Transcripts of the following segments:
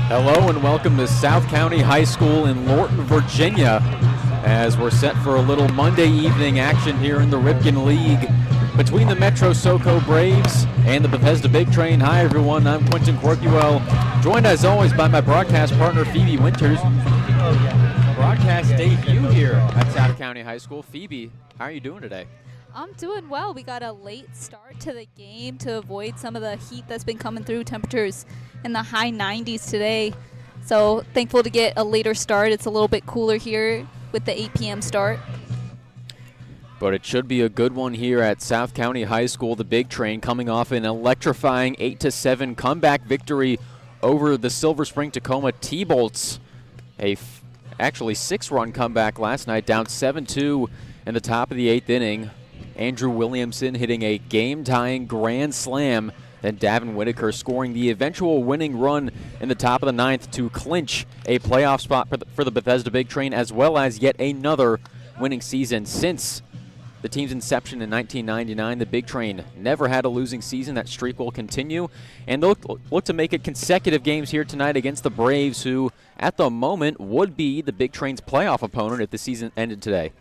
Hello and welcome to South County High School in Lorton, Virginia, as we're set for a little Monday evening action here in the Ripken League between the Metro SOCO Braves and the Bethesda Big Train. Hi everyone, I'm Quentin Corpuel, joined as always by my broadcast partner Phoebe Winters. Broadcast debut here at South County High School. Phoebe, how are you doing today? I'm doing well. We got a late start to the game to avoid some of the heat that's been coming through. Temperatures in the high 90s today. So thankful to get a later start. It's a little bit cooler here with the 8 p.m. start. But it should be a good one here at South County High School. The Big Train coming off an electrifying 8-7 comeback victory over the Silver Spring Tacoma T-Bolts. Actually 6-run comeback last night, down 7-2 in the top of the 8th inning. Andrew Williamson hitting a game-tying grand slam, then Davin Whitaker scoring the eventual winning run in the top of the 9th to clinch a playoff spot for the Bethesda Big Train, as well as yet another winning season. Since the team's inception in 1999, the Big Train never had a losing season. That streak will continue, and they'll look to make it consecutive games here tonight against the Braves, who at the moment would be the Big Train's playoff opponent if the season ended today.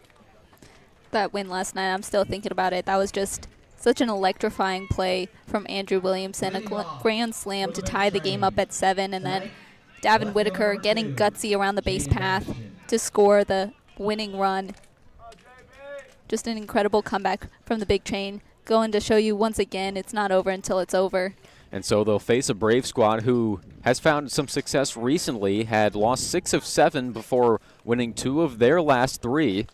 That win last night, I'm still thinking about it. That was just such an electrifying play from Andrew Williamson, a grand slam to tie the game up at 7, and then Davin Whitaker getting gutsy around the base path to score the winning run. Just an incredible comeback from the Big Train, going to show you once again it's not over until it's over. And so they'll face a Brave squad who has found some success recently, had lost 6 of 7 before winning 2 of their last 3.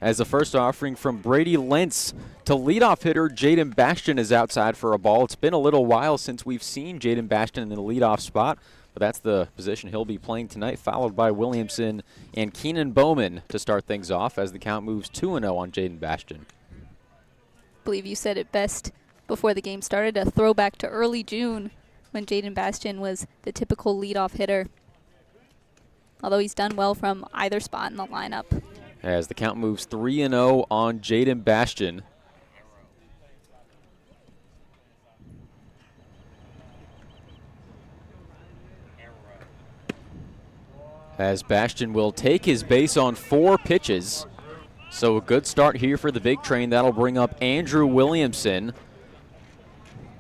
As the first offering from Brady Lentz to leadoff hitter Jaden Bastion is outside for a ball. It's been a little while since we've seen Jaden Bastion in the leadoff spot, but that's the position he'll be playing tonight, followed by Williamson and Keenan Bowman to start things off as the count moves 2-0 on Jaden Bastion. I believe you said it best before the game started, a throwback to early June when Jaden Bastion was the typical leadoff hitter, although he's done well from either spot in the lineup. As the count moves 3-0 on Jaden Bastion. As Bastion will take his base on 4 pitches. So a good start here for the Big Train. That'll bring up Andrew Williamson.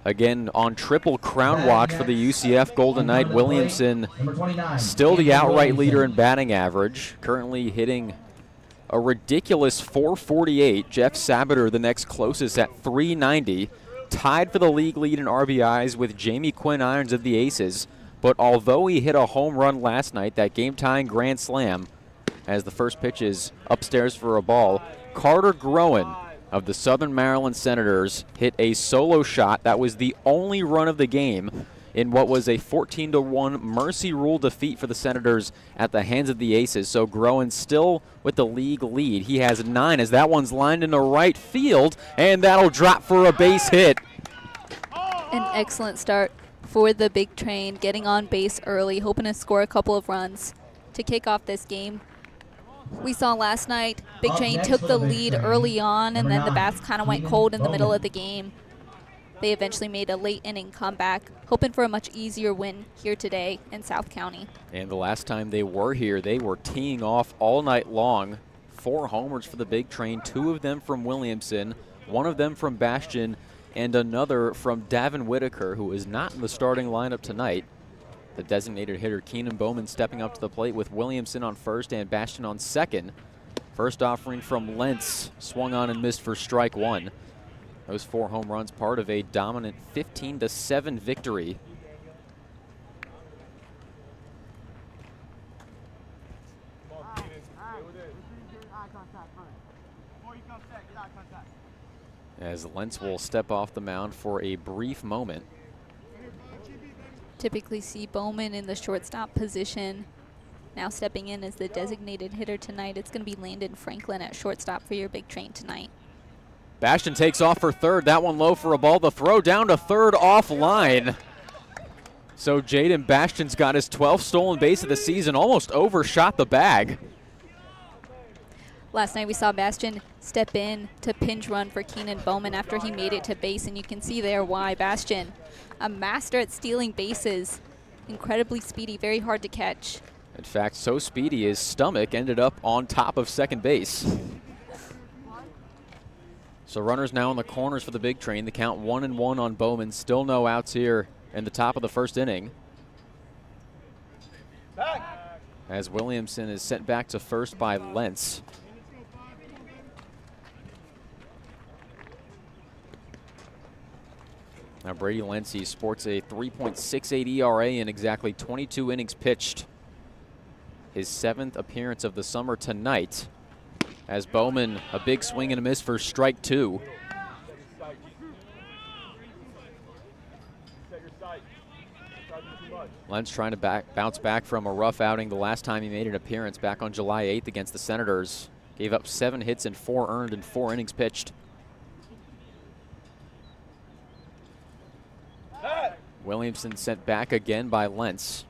Again, on triple crown watch for the UCF Golden Knight. Williamson still the outright leader in batting average, currently hitting a ridiculous .448. Jeff Sabater, the next closest, at .390. Tied for the league lead in RBIs with Jamie Quinn Irons of the Aces. But although he hit a home run last night, that game-tying grand slam, as the first pitch is upstairs for a ball, Carter Groen of the Southern Maryland Senators hit a solo shot. That was the only run of the game in what was a 14-1 mercy rule defeat for the Senators at the hands of the Aces. So Groen still with the league lead. He has 9 as that one's lined into right field, and that'll drop for a base hit. An excellent start for the Big Train, getting on base early, hoping to score a couple of runs to kick off this game. We saw last night, Big Train took the lead early on, and then the bats kind of went cold in the middle of the game. They eventually made a late inning comeback, hoping for a much easier win here today in South County. And the last time they were here, they were teeing off all night long. 4 homers for the Big Train, 2 of them from Williamson, 1 of them from Bastion, and another from Davin Whitaker, who is not in the starting lineup tonight. The designated hitter Keenan Bowman stepping up to the plate with Williamson on first and Bastion on second. First offering from Lentz, swung on and missed for strike 1. Those 4 home runs, part of a dominant 15-7 victory. As Lentz will step off the mound for a brief moment. Typically see Bowman in the shortstop position. Now stepping in as the designated hitter tonight, it's going to be Landon Franklin at shortstop for your Big Train tonight. Bastion takes off for third. That one low for a ball. The throw down to third offline. So Jaden Bastion's got his 12th stolen base of the season, almost overshot the bag. Last night we saw Bastion step in to pinch run for Keenan Bowman after he made it to base, and you can see there why. Bastion, a master at stealing bases, incredibly speedy, very hard to catch. In fact, so speedy his stomach ended up on top of second base. So runners now in the corners for the big train. The count 1-1 on Bowman. Still no outs here in the top of the first inning. As Williamson is sent back to first by Lentz. Now Brady Lentz sports a 3.68 ERA in exactly 22 innings pitched. His 7th appearance of the summer tonight. As Bowman, a big swing and a miss for strike 2. Lentz trying to bounce back from a rough outing the last time he made an appearance back on July 8th against the Senators. Gave up 7 hits and 4 earned in 4 innings pitched. Williamson sent back again by Lentz.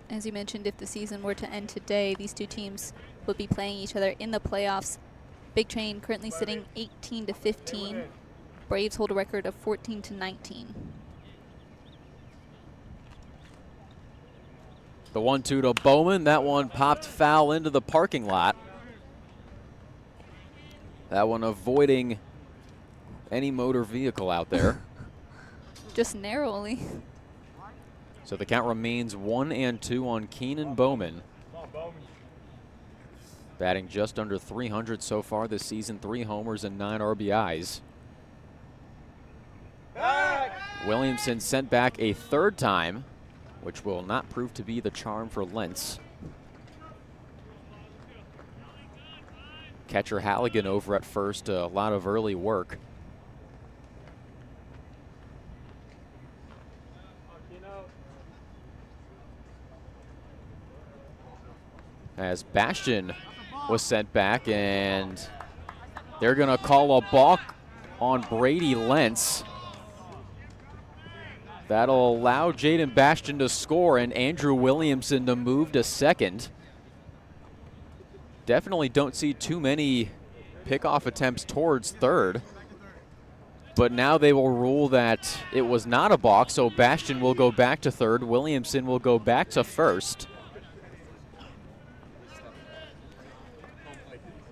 As you mentioned, if the season were to end today, these two teams would be playing each other in the playoffs. Big Train currently sitting 18-15. Braves hold a record of 14-19. The 1-2 to Bowman. That one popped foul into the parking lot. That one avoiding any motor vehicle out there. Just narrowly. So the count remains 1-2 on Keenan Bowman. Batting just under 300 so far this season, 3 homers and 9 RBIs. Williamson sent back a 3rd time, which will not prove to be the charm for Lentz. Catcher Halligan over at first, a lot of early work. As Bastion was sent back, and they're going to call a balk on Brady Lentz. That'll allow Jaden Bastion to score and Andrew Williamson to move to second. Definitely don't see too many pickoff attempts towards third. But now they will rule that it was not a balk, so Bastion will go back to third. Williamson will go back to first.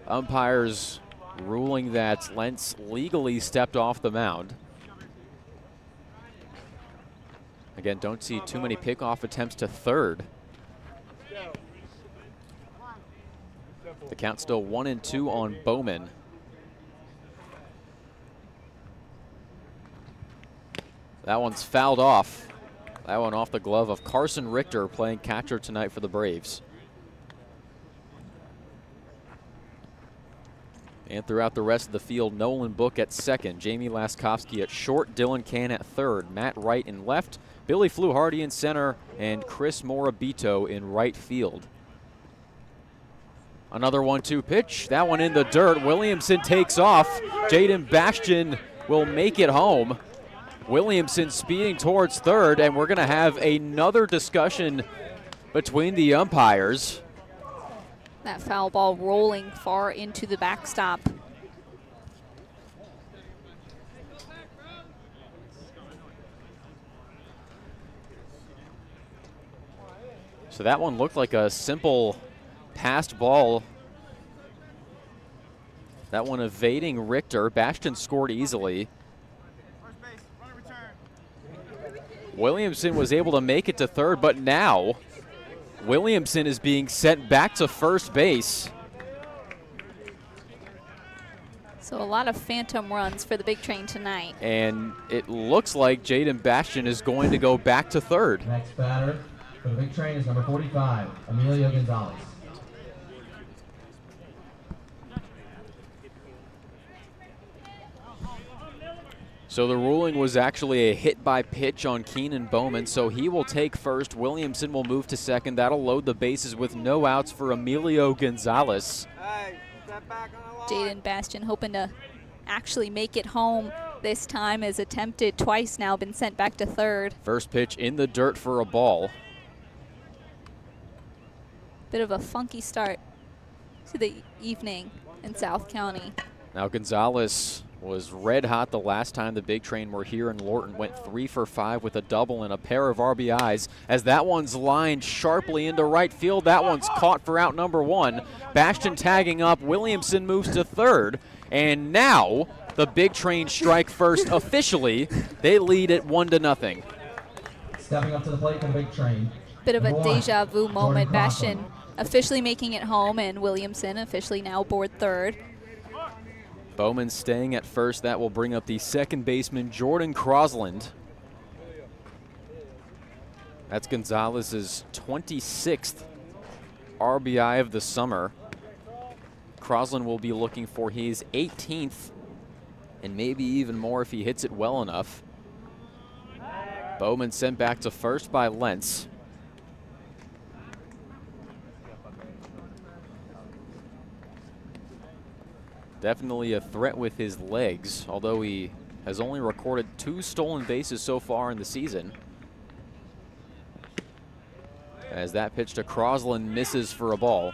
Umpires ruling that Lentz legally stepped off the mound. Again, don't see too many pickoff attempts to third. The count still 1-2 on Bowman. That one's fouled off. That one off the glove of Carson Richter, playing catcher tonight for the Braves. And throughout the rest of the field, Nolan Book at second, Jamie Laskowski at short, Dylan Can at third, Matt Wright in left, Billy Fluharty in center, and Chris Morabito in right field. Another 1-2 pitch. That one in the dirt. Williamson takes off. Jaden Bastion will make it home. Williamson speeding towards third, and we're going to have another discussion between the umpires. That foul ball rolling far into the backstop. So that one looked like a simple passed ball. That one evading Richter. Bastion scored easily. Williamson was able to make it to third, but now Williamson is being sent back to first base. So a lot of phantom runs for the Big Train tonight. And it looks like Jaden Bastion is going to go back to third. Next batter for the Big Train is number 45, Emilio Gonzalez. So the ruling was actually a hit by pitch on Keenan Bowman, so he will take first. Williamson will move to second. That'll load the bases with no outs for Emilio Gonzalez. Jaden Bastion hoping to actually make it home this time, has attempted twice now, been sent back to third. First pitch in the dirt for a ball. Bit of a funky start to the evening in South County. Now Gonzalez was red hot the last time the Big Train were here in Lorton. Went 3 for 5 with a double and a pair of RBIs as that one's lined sharply into right field. That one's caught for out number 1. Bastion tagging up. Williamson moves to third. And now the Big Train strike first officially. They lead at 1-0. Stepping up to the plate for the Big Train. Bit of a Number 1, deja vu Jordan moment. Crosland. Bastion officially making it home, and Williamson officially now aboard third. Bowman staying at first. That will bring up the second baseman, Jordan Crosland. That's Gonzalez's 26th RBI of the summer. Crosland will be looking for his 18th, and maybe even more if he hits it well enough. Bowman sent back to first by Lentz. Definitely a threat with his legs, although he has only recorded 2 stolen bases so far in the season. As that pitch to Crosland misses for a ball.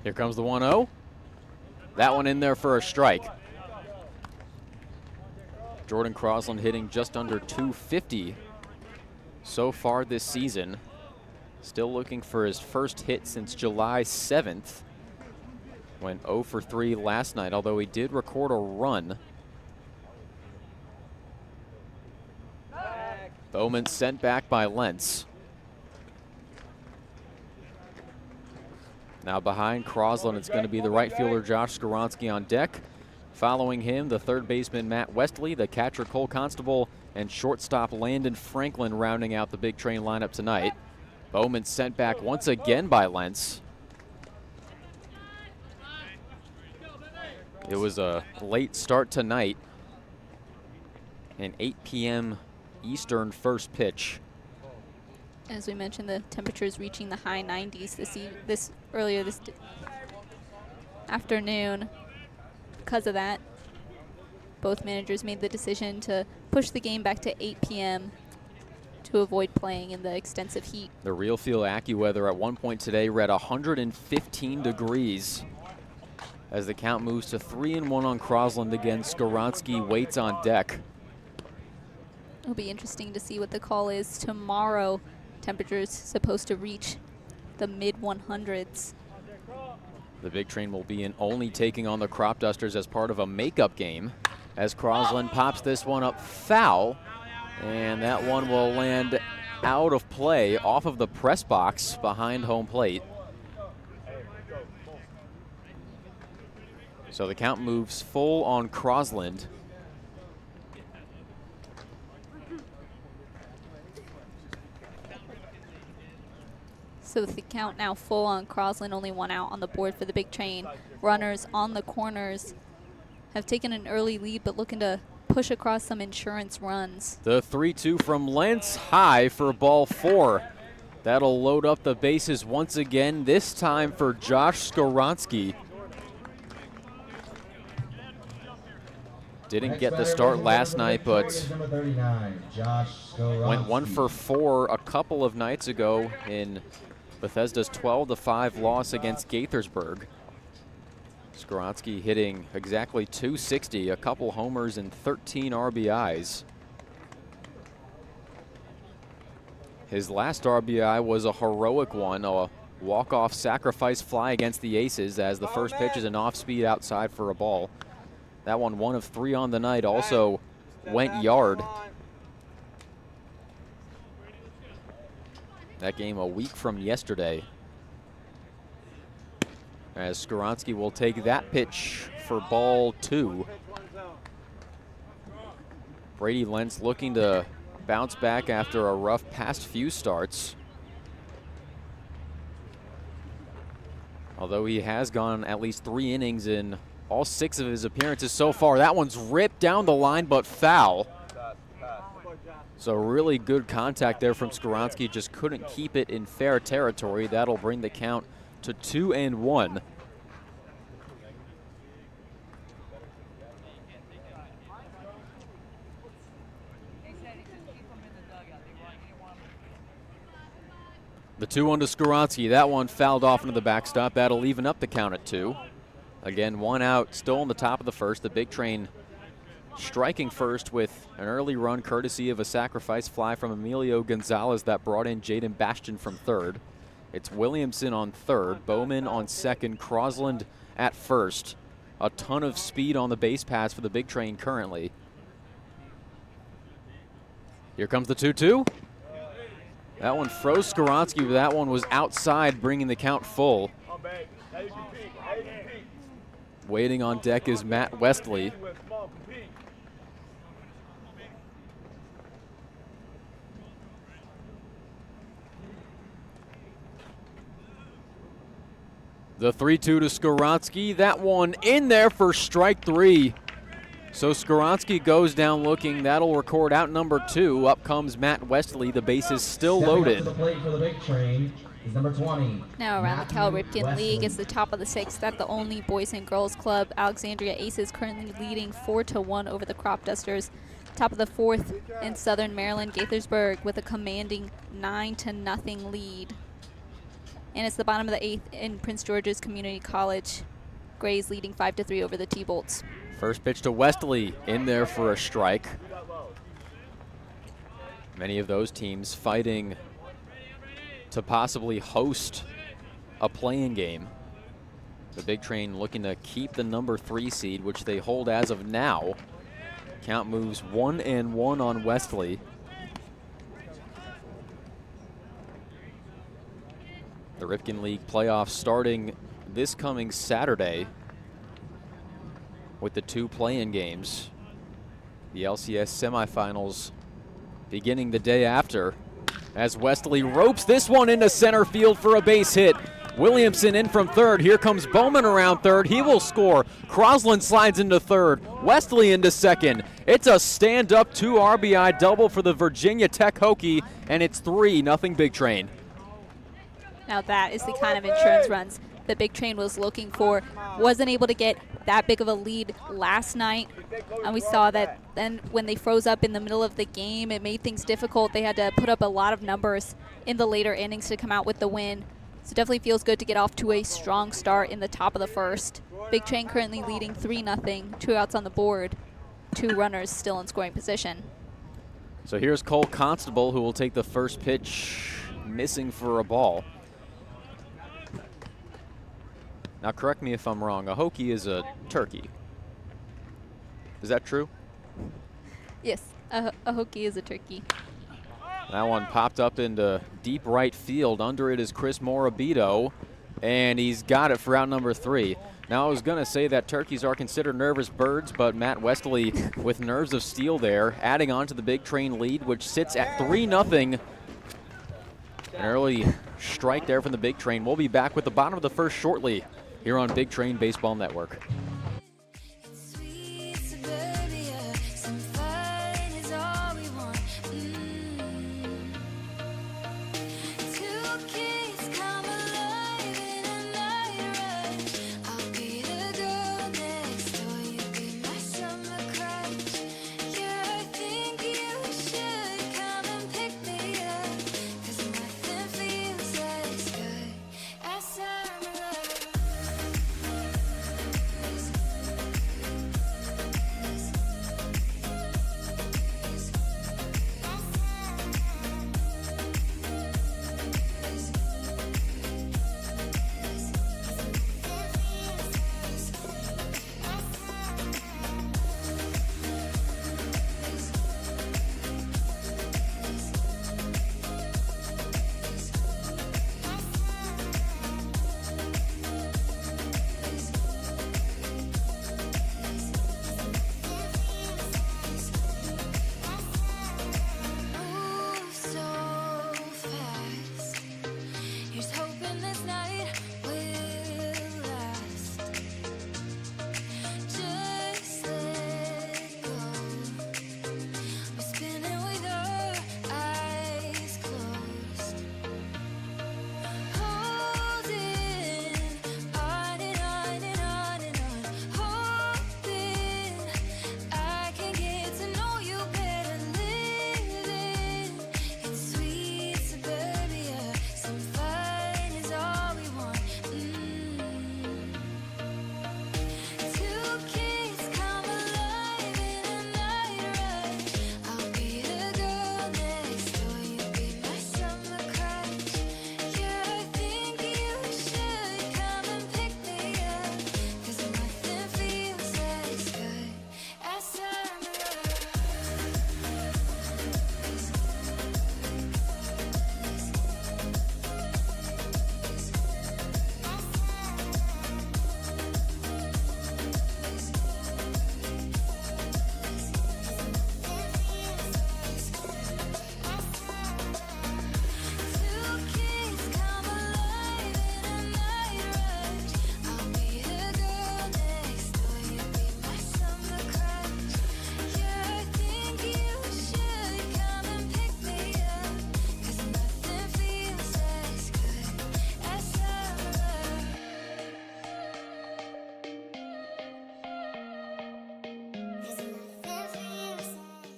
Here comes the 1-0. That one in there for a strike. Jordan Crosland hitting just under 250 so far this season. Still looking for his first hit since July 7th. Went 0 for 3 last night, although he did record a run. Bowman sent back by Lentz. Now behind Crosland, it's going to be the right fielder Josh Skoronsky on deck. Following him, the third baseman Matt Westley, the catcher Cole Constable, and shortstop Landon Franklin rounding out the Big Train lineup tonight. Bowman sent back once again by Lentz. It was a late start tonight. An 8 p.m. Eastern first pitch. As we mentioned, the temperatures reaching the high 90s earlier this afternoon. Because of that, both managers made the decision to push the game back to 8 p.m. to avoid playing in the extensive heat. The Real Feel AccuWeather at one point today read 115 degrees. As the count moves to 3-1 on Crosland again, Skoronsky waits on deck. It'll be interesting to see what the call is tomorrow. Temperatures supposed to reach the mid-100s. The Big Train will be in only taking on the Crop Dusters as part of a makeup game. As Crosland pops this one up foul, and that one will land out of play off of the press box behind home plate. So the count moves full on Crosland. So with the count now full on Crosland, only 1 out on the board for the Big Train. Runners on the corners have taken an early lead, but looking to push across some insurance runs. The 3-2 from Lentz, high for ball 4. That'll load up the bases once again, this time for Josh Skoronsky. Didn't get the start last night, but went 1 for 4 a couple of nights ago in Bethesda's 12-5 loss against Gaithersburg. Skoronsky hitting exactly .260, a couple homers and 13 RBIs. His last RBI was a heroic one, a walk-off sacrifice fly against the Aces as the first pitch is an off-speed outside for a ball. That one 1 of 3 on the night, also went yard. That game a week from yesterday. As Skoronsky will take that pitch for ball 2. Brady Lentz looking to bounce back after a rough past few starts. Although he has gone at least 3 innings in all 6 of his appearances so far. That one's ripped down the line, but foul. So really good contact there from Skoronsky, just couldn't keep it in fair territory. That'll bring the count to 2-1. The 2-1 to Skowronski. That one fouled off into the backstop. That'll even up the count at 2. Again, 1 out, still on the top of the first. The Big Train striking first with an early run courtesy of a sacrifice fly from Emilio Gonzalez that brought in Jaden Bastian from third. It's Williamson on third, Bowman on second, Crosland at first. A ton of speed on the base pass for the Big Train currently. Here comes the 2-2. That one froze Skowronski, but that one was outside, bringing the count full. Waiting on deck is Matt Westley. The 3-2 to Skowronski. That one in there for strike 3. So Skowronski goes down looking. That'll record out number 2. Up comes Matt Westley. The base is still loaded. Stepping up to the plate for the Big Train is number 20. Now around the Cal Matthew Ripken League, Wesley. it's the top of the 6th at the only boys and girls club. Alexandria Aces currently leading 4-1 over the Crop Dusters. Top of the 4th in Southern Maryland, Gaithersburg with a commanding 9-0 lead. And it's the bottom of the 8th in Prince George's Community College. Grays leading 5-3 over the T-Bolts. First pitch to Westley, in there for a strike. Many of those teams fighting to possibly host a playing game. The Big Train looking to keep the number 3 seed, which they hold as of now. Count moves 1-1 on Westley. The Ripken League playoffs starting this coming Saturday with the 2 play-in games. The LCS semifinals beginning the day after as Westley ropes this one into center field for a base hit. Williamson in from third. Here comes Bowman around third. He will score. Crosland slides into third. Wesley into second. It's a stand-up 2 RBI double for the Virginia Tech Hokie, and it's 3-0 Big Train. Now that is the kind of insurance runs the Big Train was looking for. Wasn't able to get that big of a lead last night. And we saw that then when they froze up in the middle of the game, it made things difficult. They had to put up a lot of numbers in the later innings to come out with the win. So definitely feels good to get off to a strong start in the top of the first. Big Train currently leading 3-0, 2 outs on the board, 2 runners still in scoring position. So here's Cole Constable, who will take the first pitch, missing for a ball. Now correct me if I'm wrong, a Hokie is a turkey. Is that true? Yes, a Hokie is a turkey. That one popped up into deep right field. Under it is Chris Morabito, and he's got it for out number 3. Now I was gonna say that turkeys are considered nervous birds, but Matt Westley with nerves of steel there, adding on to the Big Train lead, which sits at 3-0. An early strike there from the Big Train. We'll be back with the bottom of the first shortly here on Big Train Baseball Network.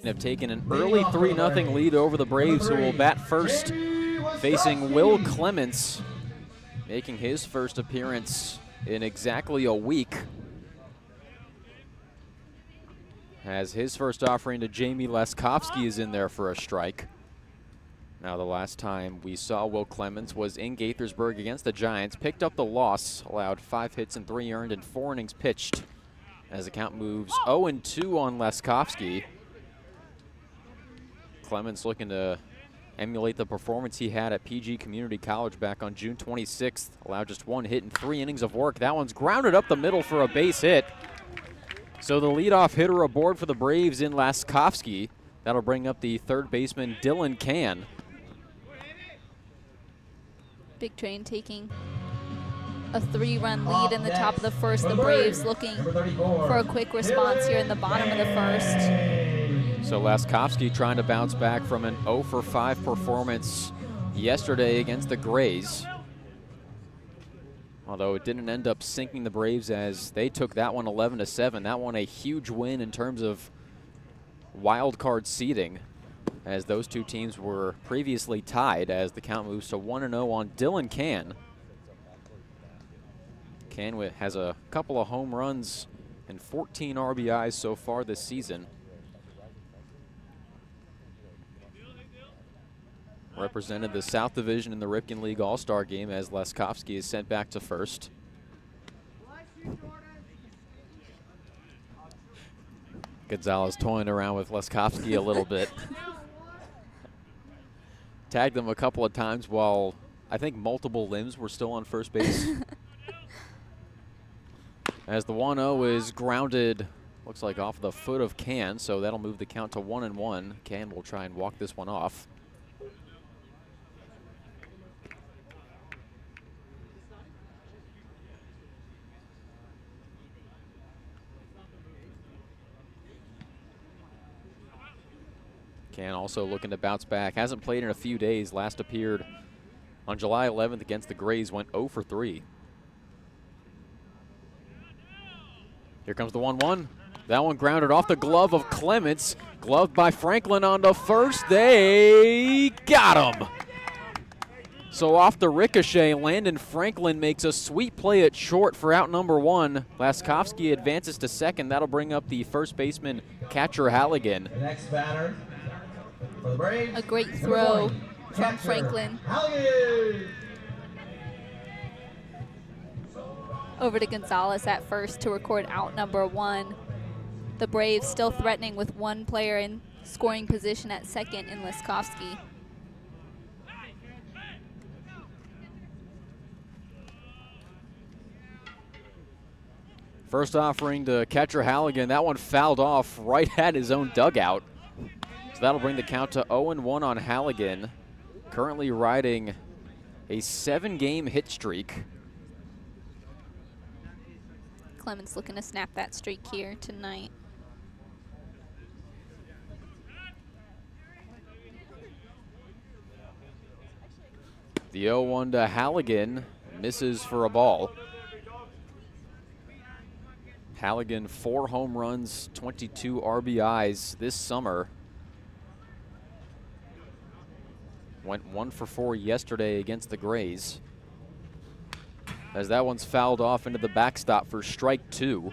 and have taken an early 3-0 lead over the Braves, who will bat first, facing Will Clements, making his first appearance in exactly a week, as his first offering to Jamie Leskowski is in there for a strike. Now, the last time we saw Will Clements was in Gaithersburg against the Giants, picked up the loss, allowed 5 hits and 3 earned in 4 innings pitched, as the count moves 0-2 on Leskowski. Clements looking to emulate the performance he had at PG Community College back on June 26th. Allowed just 1 hit and 3 innings of work. That one's grounded up the middle for a base hit. So the leadoff hitter aboard for the Braves in Leskowski. That'll bring up the third baseman, Dylan Can. Big Train taking a 3-run lead in the top of the first. The Braves looking for a quick response here in the bottom of the first. So Leskowski trying to bounce back from an 0-for-5 performance yesterday against the Grays. Although it didn't end up sinking the Braves, as they took that one 11-7. That one a huge win in terms of wild card seeding, as those two teams were previously tied, as the count moves to 1-0 on Dylan Can. Can has a couple of home runs and 14 RBIs so far this season. Represented the South Division in the Ripken League All-Star Game, as Leskowski is sent back to first. Gonzalez toying around with Leskowski a little bit. Tagged him a couple of times while I think multiple limbs were still on first base. As the 1-0 is grounded, looks like off the foot of Can, so that'll move the count to 1-1. Can will try and walk this one off. Can also looking to bounce back. Hasn't played in a few days. Last appeared on July 11th against the Grays. Went 0-for-3. Here comes the 1-1. That one grounded off the glove of Clements. Gloved by Franklin on the first. They got him. So off the ricochet, Landon Franklin makes a sweet play at short for out number 1. Leskowski advances to second. That'll bring up the first baseman, Catcher Halligan. The next batter for the Braves, A great throw from Franklin. Over to Gonzalez at first to record out number 1. The Braves still threatening with one player in scoring position at second in Leskowski. First offering to catcher Halligan. That one fouled off right at his own dugout. So that'll bring the count to 0-1 on Halligan. Currently riding a 7-game hit streak. Clements looking to snap that streak here tonight. The 0-1 to Halligan, misses for a ball. Halligan, 4 home runs, 22 RBIs this summer. Went 1-for-4 yesterday against the Grays, as that one's fouled off into the backstop for strike 2.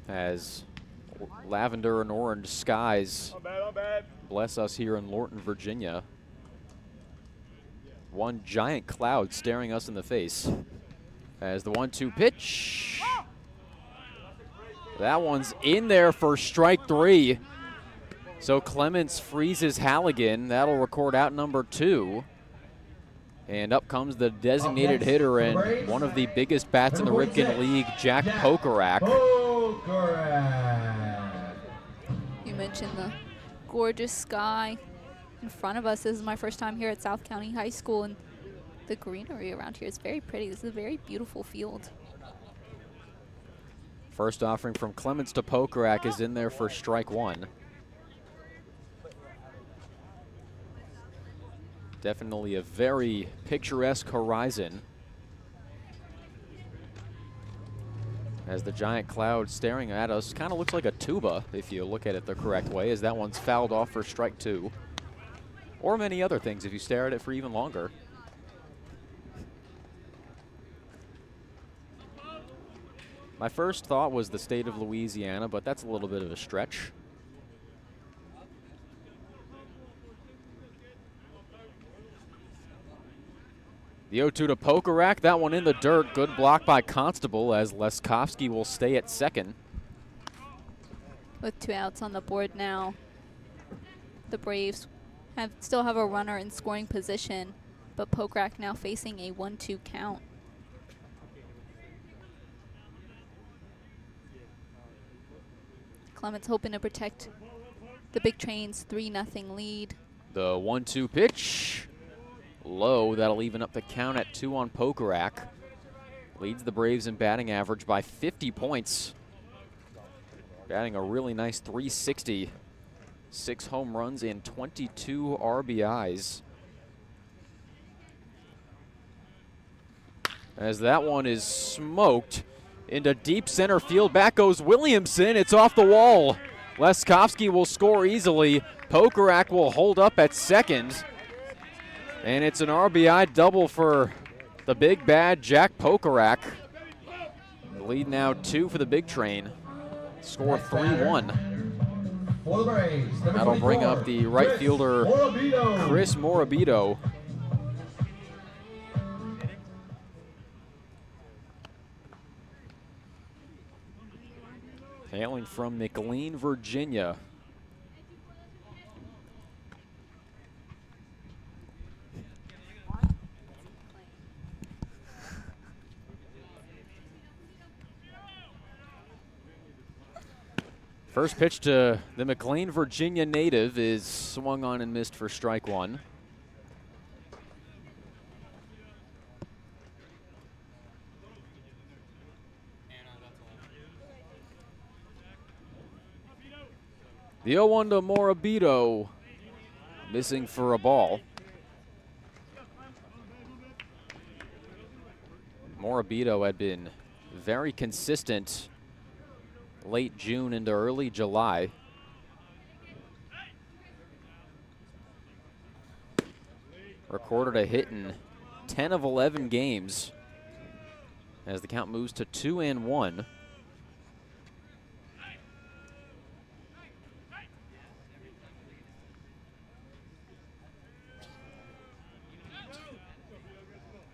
As lavender and orange skies bless us here in Lorton, Virginia. One giant cloud staring us in the face. As the 1-2 pitch. That one's in there for strike 3. So Clements freezes Halligan. That'll record out number 2. And up comes the designated hitter and one of the biggest bats in the Ripken League, Jack Pokarak. You mentioned the gorgeous sky in front of us. This is my first time here at South County High School, and the greenery around here is very pretty. This is a very beautiful field. First offering from Clements to Pokarak is in there for strike 1. Definitely a very picturesque horizon, as the giant cloud staring at us kind of looks like a tuba if you look at it the correct way, as that one's fouled off for strike 2. Or many other things if you stare at it for even longer. My first thought was the state of Louisiana, but that's a little bit of a stretch. The 0-2 to Pokarak, that one in the dirt. Good block by Constable, as Leskovsky will stay at second. With 2 outs on the board now, the Braves still have a runner in scoring position, but Pokarak now facing a 1-2 count. Clements hoping to protect the Big Train's 3-0 lead. The 1-2 pitch. Low, that'll even up the count at 2 on Pokarak. Leads the Braves in batting average by 50 points. Batting a really nice 360. 6 home runs and 22 RBIs. As that one is smoked into deep center field. Back goes Williamson. It's off the wall. Leskovsky will score easily. Pokarak will hold up at second. And it's an RBI double for the big bad Jack Pokarak. The lead now 2 for the Big Train. Score 3-1. For the Braves, number That'll bring 24, up the right fielder, Chris Morabito. Hailing from McLean, Virginia. First pitch to the McLean, Virginia native is swung on and missed for strike 1. The 0-1 to Morabito, missing for a ball. Morabito had been very consistent late June into early July. Recorded a hit in 10 of 11 games as the count moves to 2-1.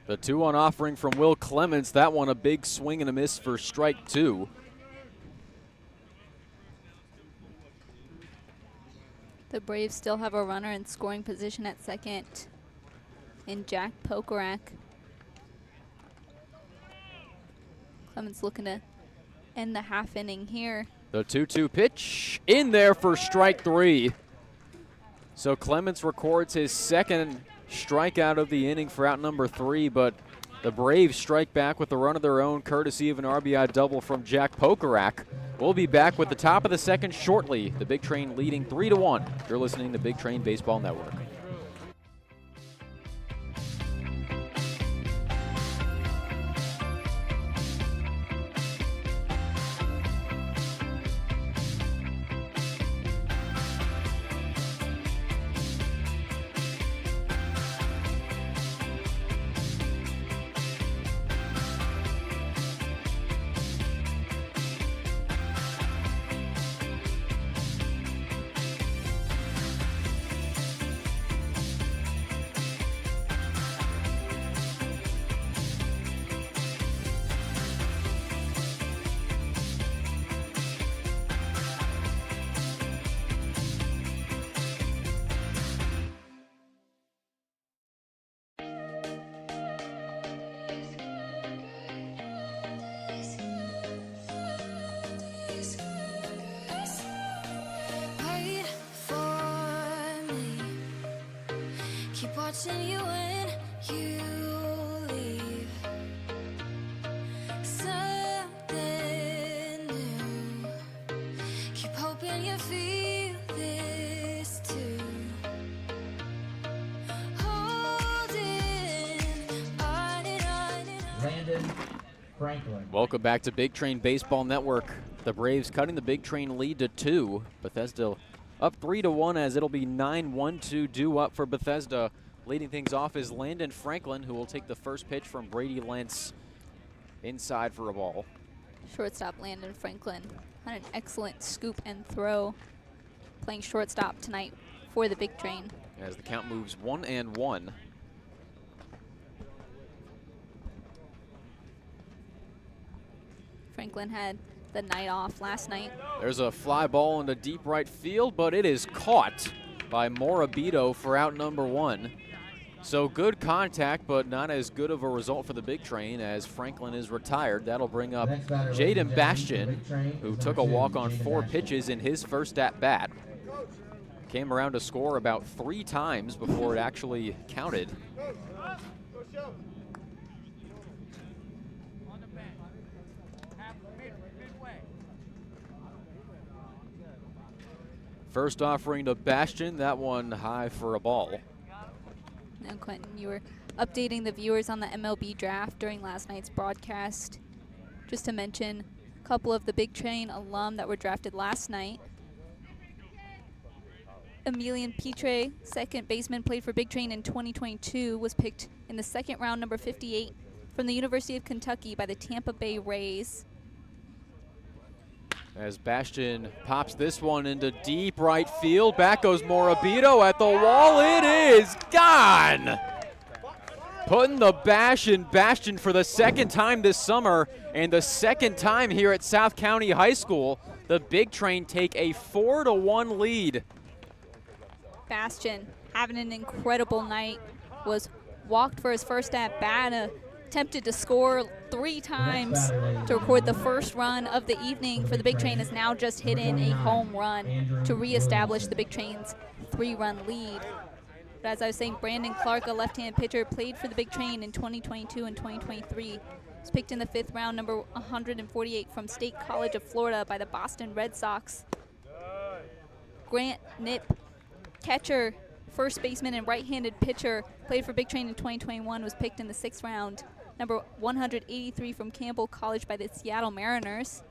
The 2-1 offering from Will Clements. That one a big swing and a miss for strike 2. The Braves still have a runner in scoring position at second in Jack Pokarak. Clements looking to end the half inning here. The 2-2 pitch in there for strike 3. So Clements records his second strikeout of the inning for out number 3, but the Braves strike back with a run of their own, courtesy of an RBI double from Jack Pokarak. We'll be back with the top of the second shortly. The Big Train leading 3-1. You're listening to Big Train Baseball Network. Watching you when you leave. Something new. Keep hoping you feel this too. Hold Franklin. Welcome back to Big Train Baseball Network. The Braves cutting the Big Train lead to 2. Bethesda up 3-1 as it'll be 9-1 to due up for Bethesda. Leading things off is Landon Franklin, who will take the first pitch from Brady Lentz inside for a ball. Shortstop Landon Franklin had an excellent scoop and throw, playing shortstop tonight for the Big Train. As the count moves 1-1. Franklin had the night off last night. There's a fly ball into deep right field, but it is caught by Morabito for out number 1. So good contact, but not as good of a result for the Big Train as Franklin is retired. That'll bring up Jaden Bastian, who took a walk on 4 pitches in his first at-bat. Came around to score about 3 times before it actually counted. First offering to Bastian, that one high for a ball. Now, Quentin, you were updating the viewers on the MLB draft during last night's broadcast. Just to mention a couple of the Big Train alum that were drafted last night. Emilian Pitre, second baseman, played for Big Train in 2022, was picked in the 2nd round, number 58, from the University of Kentucky by the Tampa Bay Rays. As Bastian pops this one into deep right field, back goes Morabito at the wall. It is gone! Putting the bash in Bastian for the 2nd time this summer and the 2nd time here at South County High School. The Big Train take a 4-1 lead. Bastian having an incredible night, was walked for his first at-bat, attempted to score 3 times to record the first run of the evening for the Big Train, has now just hit in a home run to reestablish the Big Train's 3-run lead. But as I was saying, Brandon Clark, a left-hand pitcher, played for the Big Train in 2022 and 2023. Was picked in the 5th round, number 148 from State College of Florida by the Boston Red Sox. Grant Knipp, catcher, first baseman and right-handed pitcher, played for Big Train in 2021, was picked in the 6th round, number 183 from Campbell College by the Seattle Mariners.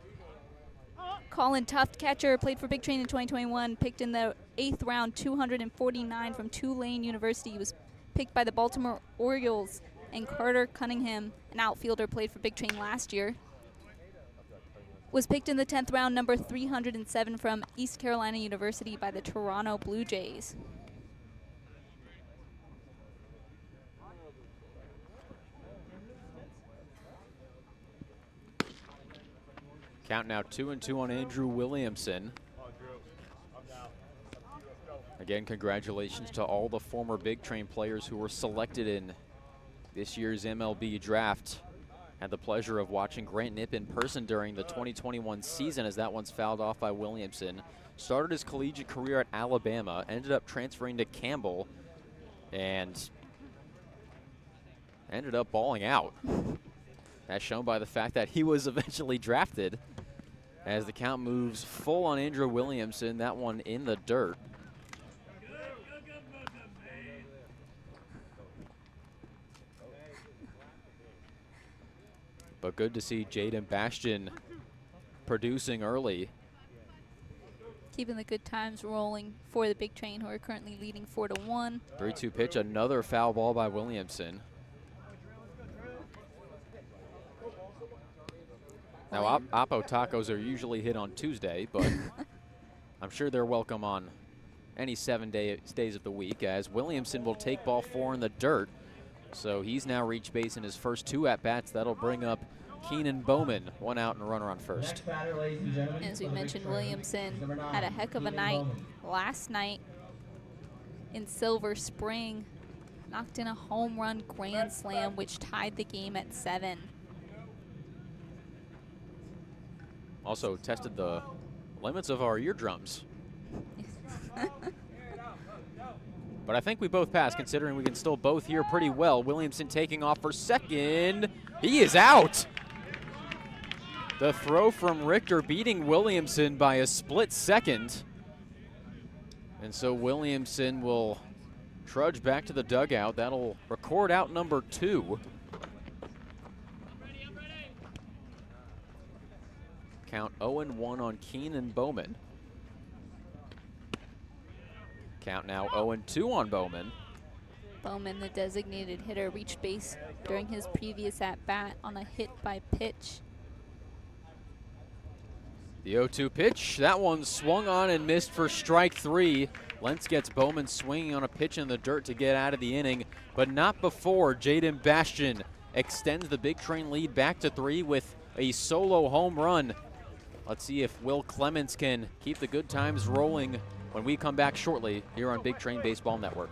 Colin Tuft, catcher, played for Big Train in 2021, picked in the 8th round, 249 from Tulane University, was picked by the Baltimore Orioles. And Carter Cunningham, an outfielder, played for Big Train last year, was picked in the 10th round, number 307 from East Carolina University by the Toronto Blue Jays. Count now 2-2 on Andrew Williamson. Again, congratulations to all the former Big Train players who were selected in this year's MLB draft. Had the pleasure of watching Grant Knipp in person during the 2021 season as that one's fouled off by Williamson. Started his collegiate career at Alabama, ended up transferring to Campbell, and ended up balling out. As shown by the fact that he was eventually drafted. As the count moves full on Andrew Williamson, that one in the dirt. But good to see Jaden Bastian producing early. Keeping the good times rolling for the Big Train, who are currently leading 4-1. 3-2 pitch, another foul ball by Williamson. Now, Oppo tacos are usually hit on Tuesday, but I'm sure they're welcome on any 7 days of the week, as Williamson will take ball 4 in the dirt. So he's now reached base in his first 2 at-bats. That'll bring up Keenan Bowman, 1 out and a runner on first. As we mentioned, Williamson had a heck of a night last night in Silver Spring. Knocked in a home run grand slam, which tied the game at 7. Also tested the limits of our eardrums. But I think we both passed, considering we can still both hear pretty well. Williamson taking off for second. He is out. The throw from Richter beating Williamson by a split second. And so Williamson will trudge back to the dugout. That'll record out number 2. Count 0-1 on Keenan Bowman. Count now 0-2 on Bowman. Bowman, the designated hitter, reached base during his previous at-bat on a hit by pitch. The 0-2 pitch, that one swung on and missed for strike 3. Lentz gets Bowman swinging on a pitch in the dirt to get out of the inning, but not before Jaden Bastian extends the Big Train lead back to 3 with a solo home run. Let's see if Will Clements can keep the good times rolling when we come back shortly here on Big Train Baseball Network.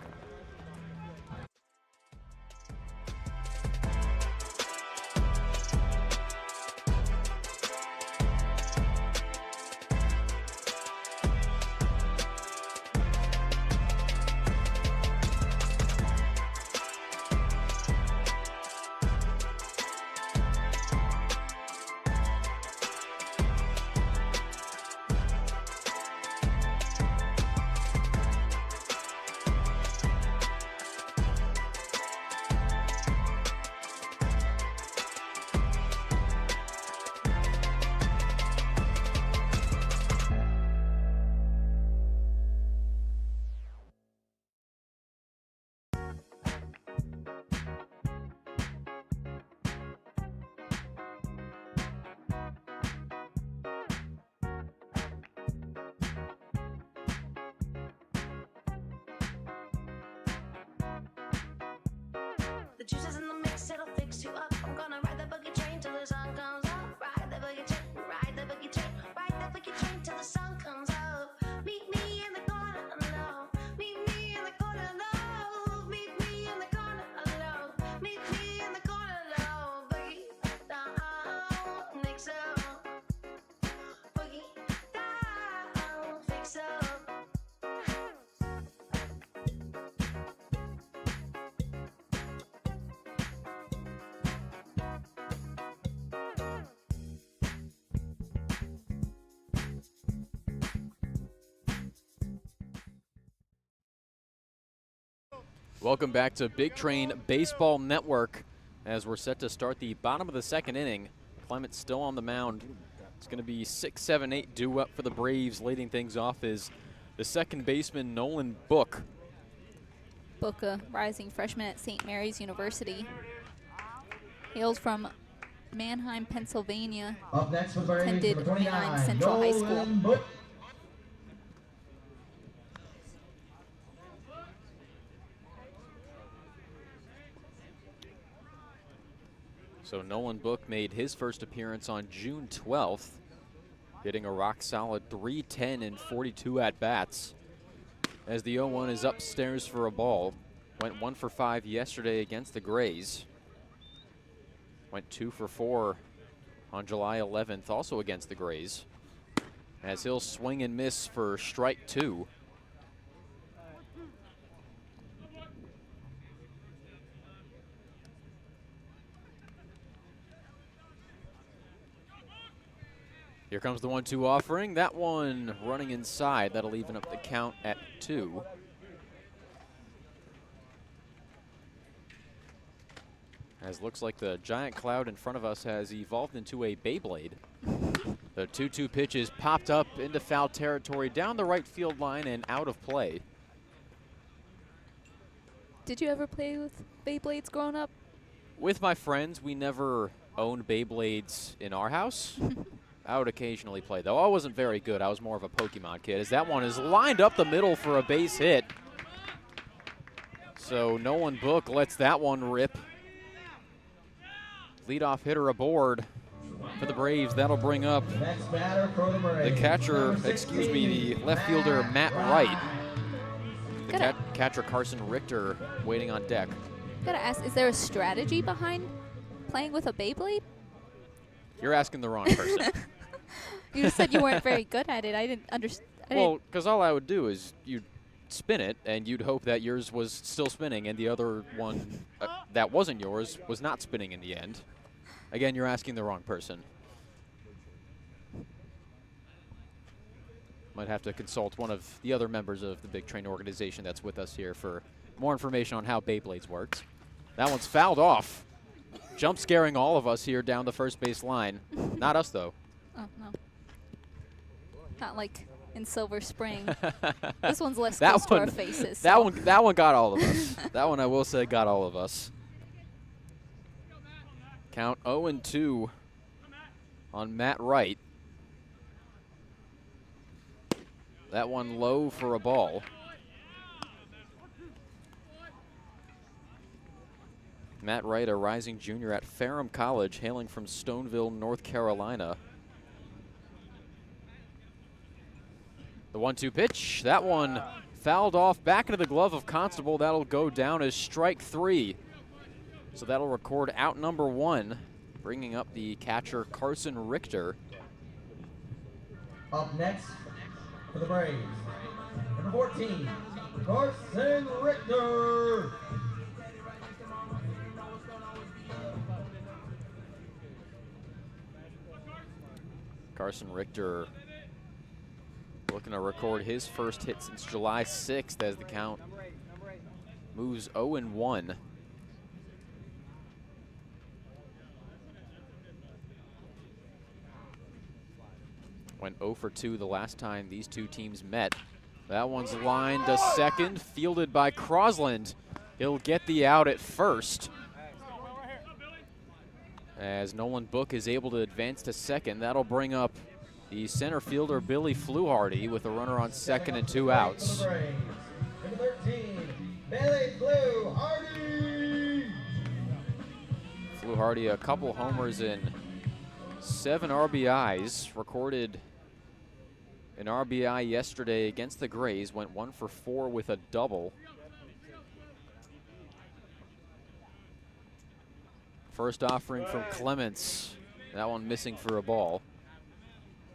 The juice is in the mix, it'll fix you up. I'm gonna ride the boogie train till the sun comes up. Ride the boogie train, ride the boogie train, ride the boogie train till the sun comes up. Meet me in the corner alone. Meet me in the corner alone. Meet me in the corner alone. Meet me in the corner alone. Boogie down, mix up. Boogie down, fix up. Welcome back to Big Train Baseball Network as we're set to start the bottom of the second inning. Clements still on the mound. It's going to be 6, 7, 8 due up for the Braves. Leading things off is the second baseman, Nolan Book. Book, a rising freshman at St. Mary's University. Hails from Manheim, Pennsylvania. Up next for the Braves, Attended number 29, Manheim Central High School. Nolan Book. So Nolan Book made his first appearance on June 12th, hitting a rock-solid 310 in 42 at-bats. As the 0-1 is upstairs for a ball. Went 1 for 5 yesterday against the Grays. Went 2 for 4 on July 11th, also against the Grays. As he'll swing and miss for strike 2. Here comes the 1-2 offering. That one running inside. That'll even up the count at 2. As looks like the giant cloud in front of us has evolved into a Beyblade. The 2-2 pitch is popped up into foul territory down the right field line and out of play. Did you ever play with Beyblades growing up? With my friends, we never owned Beyblades in our house. I would occasionally play, though. I wasn't very good. I was more of a Pokemon kid, as that one is lined up the middle for a base hit. So Nolan Book lets that one rip. Leadoff hitter aboard for the Braves. That'll bring up Next batter for the Braves, the catcher, number excuse 16, me, the left fielder, Matt Wright. The Gotta- catcher, Carson Richter, waiting on deck. Gotta ask, is there a strategy behind playing with a Beyblade? You're asking the wrong person. You just said you weren't very good at it. I didn't understand. Well, because all I would do is you'd spin it, and you'd hope that yours was still spinning, and the other one that wasn't yours was not spinning in the end. Again, you're asking the wrong person. Might have to consult one of the other members of the Big Train organization that's with us here for more information on how Beyblades works. That one's fouled off. Jump scaring all of us here down the first base line. Not us, though. Oh, no. Not like in Silver Spring. This one's less That close to our one- faces. That so. one got all of us. That one I will say got all of us. Count 0-2 on Matt Wright. That one low for a ball. Matt Wright, a rising junior at Ferrum College, hailing from Stoneville, North Carolina. The 1-2 pitch, that one fouled off back into the glove of Constable. That'll go down as strike 3. So that'll record out number 1, bringing up the catcher Carson Richter. Up next for the Braves, number 14, Carson Richter. Carson Richter looking to record his first hit since July 6th as the count moves 0-1. Went 0 for 2 the last time these two teams met. That one's lined to second, fielded by Crosland. He'll get the out at first. As Nolan Book is able to advance to second, that'll bring up the center fielder Billy Fluharty with a runner on second and 2 outs. Number 13, Billy Fluharty. Fluharty, a couple homers and 7 RBIs, recorded an RBI yesterday against the Grays, went 1 for 4 with a double. First offering from Clements, that one missing for a ball.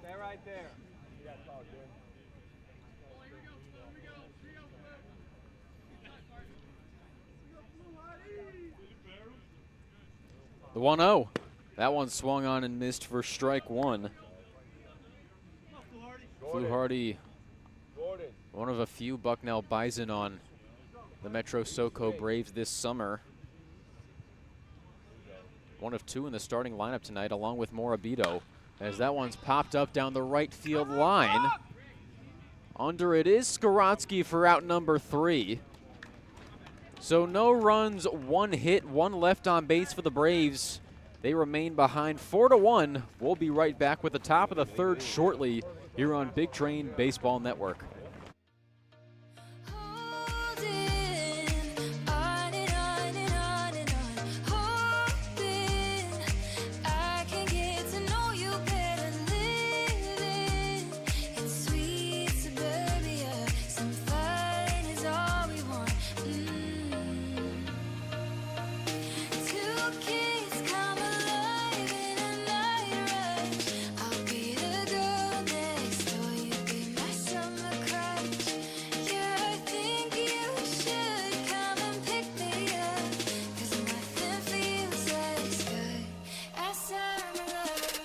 Stay right there. The 1-0, that one swung on and missed for strike 1. Fluharty, one of a few Bucknell Bison on the Metro SOCO Braves this summer. One of 2 in the starting lineup tonight, along with Morabito, as that one's popped up down the right field line. Under it is Skorotsky for out number 3. So no runs, 1 hit, 1 left on base for the Braves. They remain behind 4-1. We'll be right back with the top of the 3rd shortly here on Big Train Baseball Network. Holding on and on and on and on. Hoping I can get to know you better. Living in sweet suburbia. Some fun is all we want. 2 kids come alive in a night rush. I'll be the girl next door. You be my summer crush. Yeah, I think you should come and pick me up. 'Cause nothing feels as good as summer love.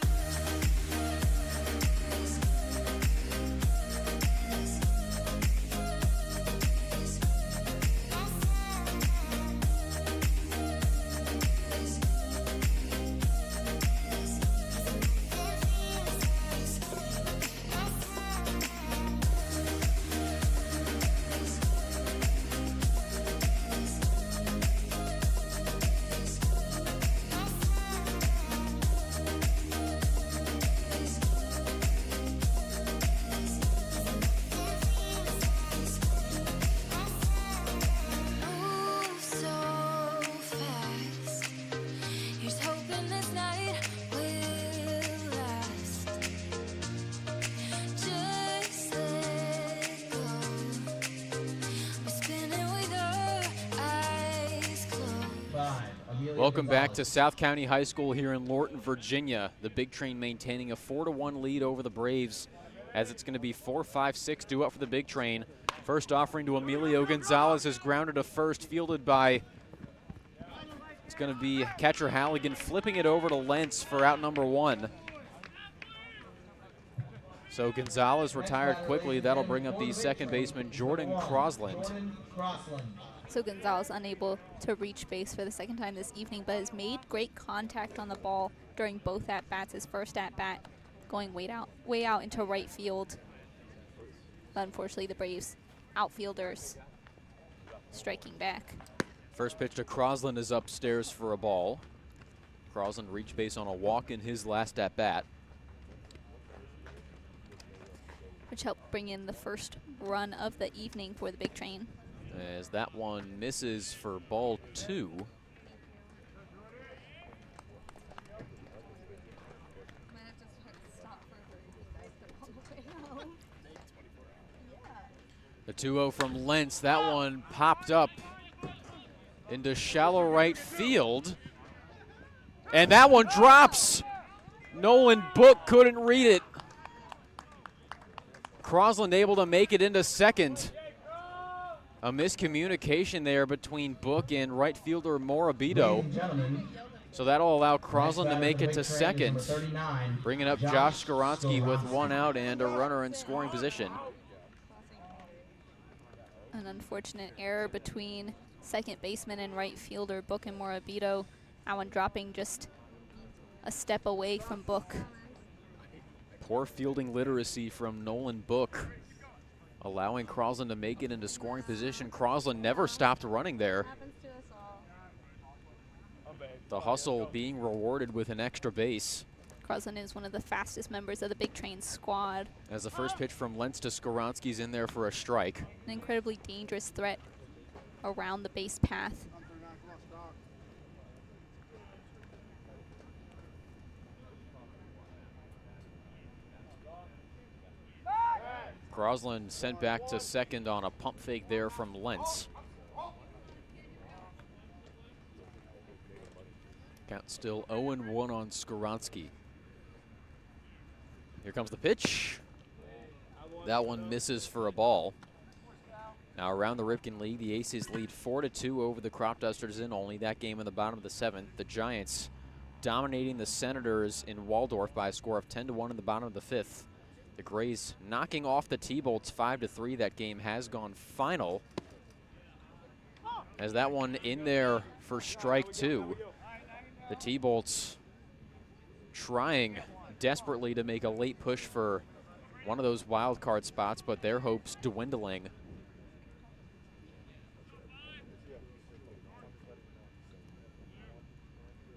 Move so fast. Here's hoping this night will last. Just let go. We're spinning with our eyes closed. 5, Amelia Welcome back Gonzalez. to South County High School here in Lorton, Virginia. The Big Train maintaining a 4-1 lead over the Braves, as it's going to be 4-5-6 due up for the Big Train. First offering to Emilio Gonzalez is grounded to first, fielded by, it's going to be catcher Halligan, flipping it over to Lentz for out number 1. So Gonzalez retired quickly. That'll bring up the second baseman Jordan Crosland. Jordan Crosland. So Gonzalez unable to reach base for the second time this evening, but has made great contact on the ball during both at-bats. His first at-bat going way out into right field. But unfortunately, the Braves outfielders striking back. First pitch to Crosland is upstairs for a ball. Crosland reached base on a walk in his last at bat. Which helped bring in the first run of the evening for the Big Train. As that one misses for ball 2. The 2-0 from Lentz. That one popped up into shallow right field. And that one drops. Nolan Book couldn't read it. Crosland able to make it into second. A miscommunication there between Book and right fielder Morabito. So that'll allow Crosland to make it to second, bringing up Josh Skoronsky with 1 out and a runner in scoring position. An unfortunate error between second baseman and right fielder Book and Morabito. That one dropping just a step away from Book. Poor fielding literacy from Nolan Book, allowing Crosland to make it into scoring position. Crosland never stopped running there. The hustle being rewarded with an extra base. Crosland is one of the fastest members of the Big Train squad. As the first pitch from Lentz to Skoronsky's in there for a strike. An incredibly dangerous threat around the base path. Crosland sent back to second on a pump fake there from Lentz. Count still 0-1 on Skoronsky. Here comes the pitch. That one misses for a ball. Now around the Ripken League, the Aces lead 4-2 over the Crop Dusters in only that game in the bottom of the 7th. The Giants dominating the Senators in Waldorf by a score of 10-1 in the bottom of the 5th. The Grays knocking off the T-Bolts 5-3. That game has gone final. As that one in there for strike 2. The T-Bolts trying desperately to make a late push for one of those wild card spots, but their hopes dwindling.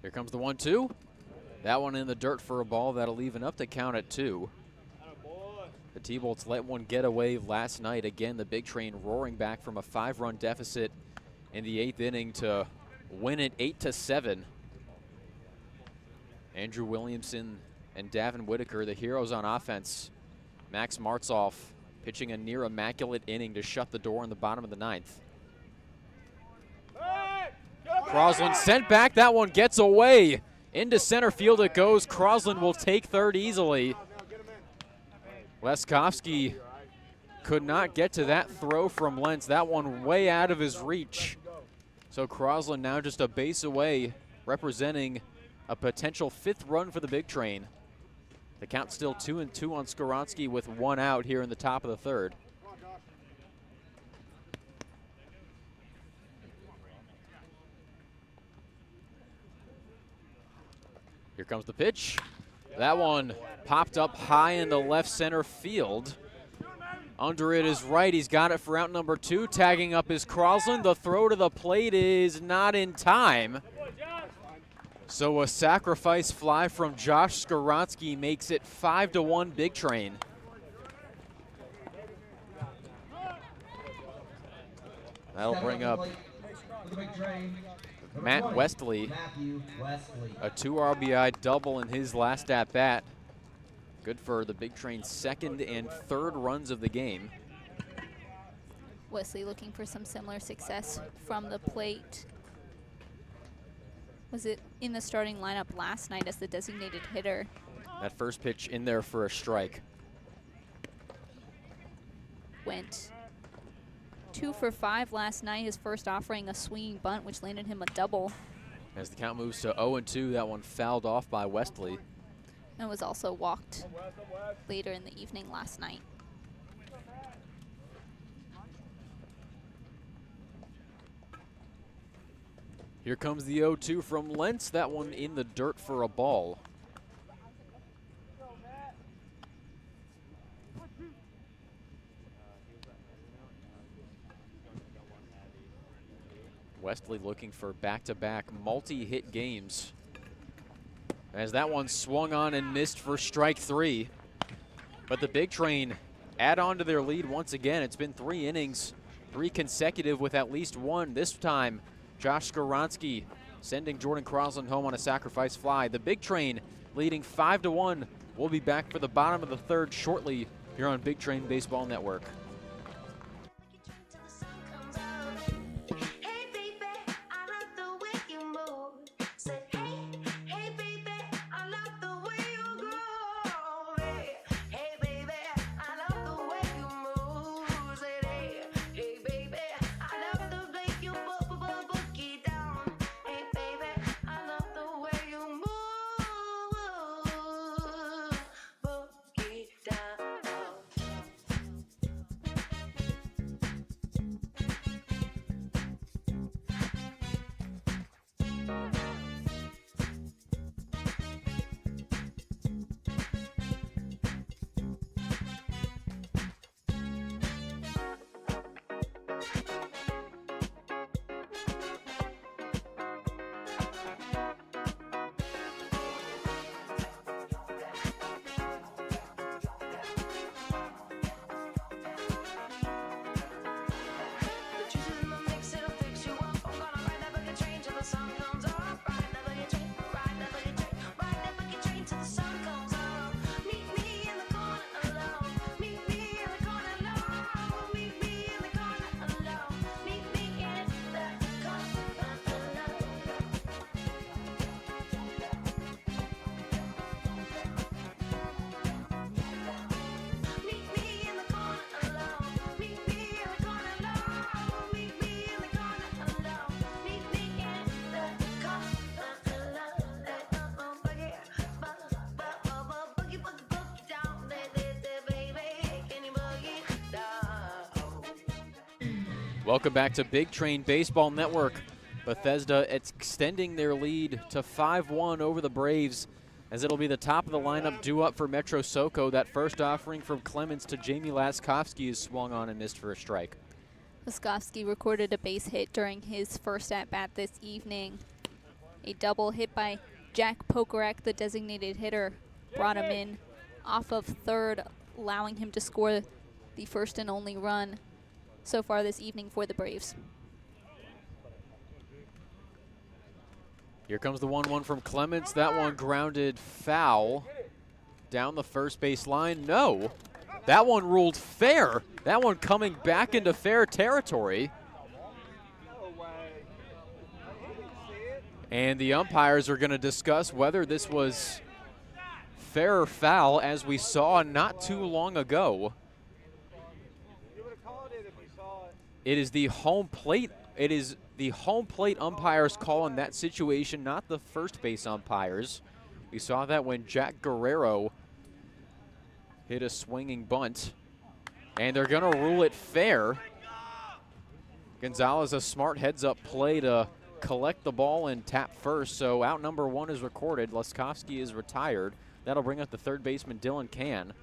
Here comes the 1-2. That one in the dirt for a ball. That'll even up the count at 2. The T-Bolts let one get away last night. Again, the Big Train roaring back from a 5-run deficit in the 8th inning to win it 8-7. Andrew Williamson and Davin Whitaker, the heroes on offense. Max Martzoff pitching a near immaculate inning to shut the door in the bottom of the 9th. Crosland sent back. That one gets away. Into center field it goes. Crosland will take third easily. Leskovsky could not get to that throw from Lentz. That one way out of his reach. So Crosland now just a base away, representing a potential 5th run for the Big Train. The count still 2-2 on Skoronsky with 1 out here in the top of the 3rd. Here comes the pitch. That one popped up high into left center field. Under it is right. He's got it for out number 2. Tagging up is Crosland. The throw to the plate is not in time. So a sacrifice fly from Josh Skoronsky makes it 5-1 Big Train. That'll bring up Matt Westley, a 2 RBI double in his last at bat. Good for the Big Train's 2nd and 3rd runs of the game. Wesley looking for some similar success from the plate. Was it in the starting lineup last night as the designated hitter? That first pitch in there for a strike. Went 2 for 5 last night, his first offering a swinging bunt, which landed him a double. As the count moves to 0-2, that one fouled off by Westley. And was also walked later in the evening last night. Here comes the 0-2 from Lentz. That one in the dirt for a ball. Wesley looking for back-to-back multi-hit games. As that one swung on and missed for strike 3. But the Big Train add on to their lead once again. It's been 3 innings, 3 consecutive with at least one. This time, Josh Skoronsky sending Jordan Crosland home on a sacrifice fly. The Big Train leading 5-1. We'll be back for the bottom of the 3rd shortly here on Big Train Baseball Network. Hey baby, I love the way you move. Say hey baby, I love the way you groove. Hey baby, I love the way you move. Say hey baby, I love the way you boogie down. Hey baby, I love the way you move. Boogie down. The juice in the mix, it'll fix you up. I'm gonna ride that boogie train till the sun comes up. Ride that boogie train, ride that boogie train, ride that boogie train till the sun comes up. Meet me in the corner alone. Meet me in the corner alone. Meet me in the corner alone. Meet me in the corner alone. Meet me in the corner alone. Meet me in the corner alone. Meet me in the corner alone. Meet me in the corner alone. Boogie, boogie down, baby. Can you boogie down? Welcome back to Big Train Baseball Network. Bethesda extending their lead to 5-1 over the Braves, as it'll be the top of the lineup due up for Metro SOCO. That first offering from Clemens to Jamie Laskowski is swung on and missed for a strike. Laskowski recorded a base hit during his first at-bat this evening. A double hit by Jack Pokorek, the designated hitter, brought him in off of third, allowing him to score the first and only run so far this evening for the Braves. Here comes the 1-1 from Clemens. That one grounded foul down the first base line. No, that one ruled fair. That one coming back into fair territory. No way. He didn't see it. And the umpires are going to discuss whether this was fair or foul, as we saw not too long ago. You would have called it if you saw it. It is the home plate. It is the home plate umpires call in that situation, not the first base umpires. We saw that when Jack Guerrero hit a swinging bunt, and they're going to rule it fair. Gonzalez, a smart heads-up play to collect the ball and tap first, so out number 1 is recorded. Laskowski is retired. That'll bring up the third baseman, Dylan Can.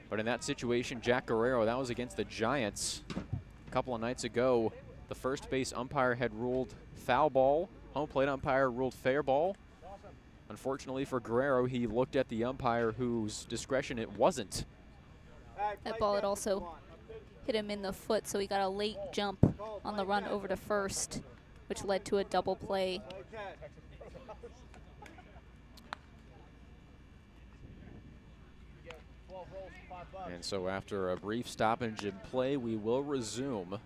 But in that situation, Jack Guerrero, that was against the Giants a couple of nights ago. The first base umpire had ruled foul ball. Home plate umpire ruled fair ball. Unfortunately for Guerrero, he looked at the umpire whose discretion it wasn't. That ball had also hit him in the foot, so he got a late jump on the run over to first, which led to a double play. Okay. And so after a brief stoppage in play, we will resume.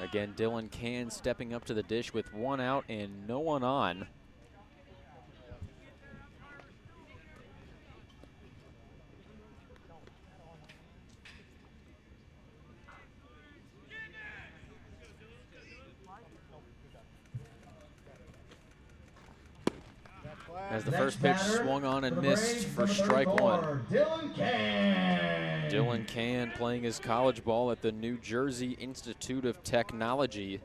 Again, Dylan Can stepping up to the dish with 1 out and no one on. As the Next first pitch batter swung on and for the missed Braves, for number strike 1. 34, Dylan Can. Dylan Can playing his college ball at the New Jersey Institute of Technology.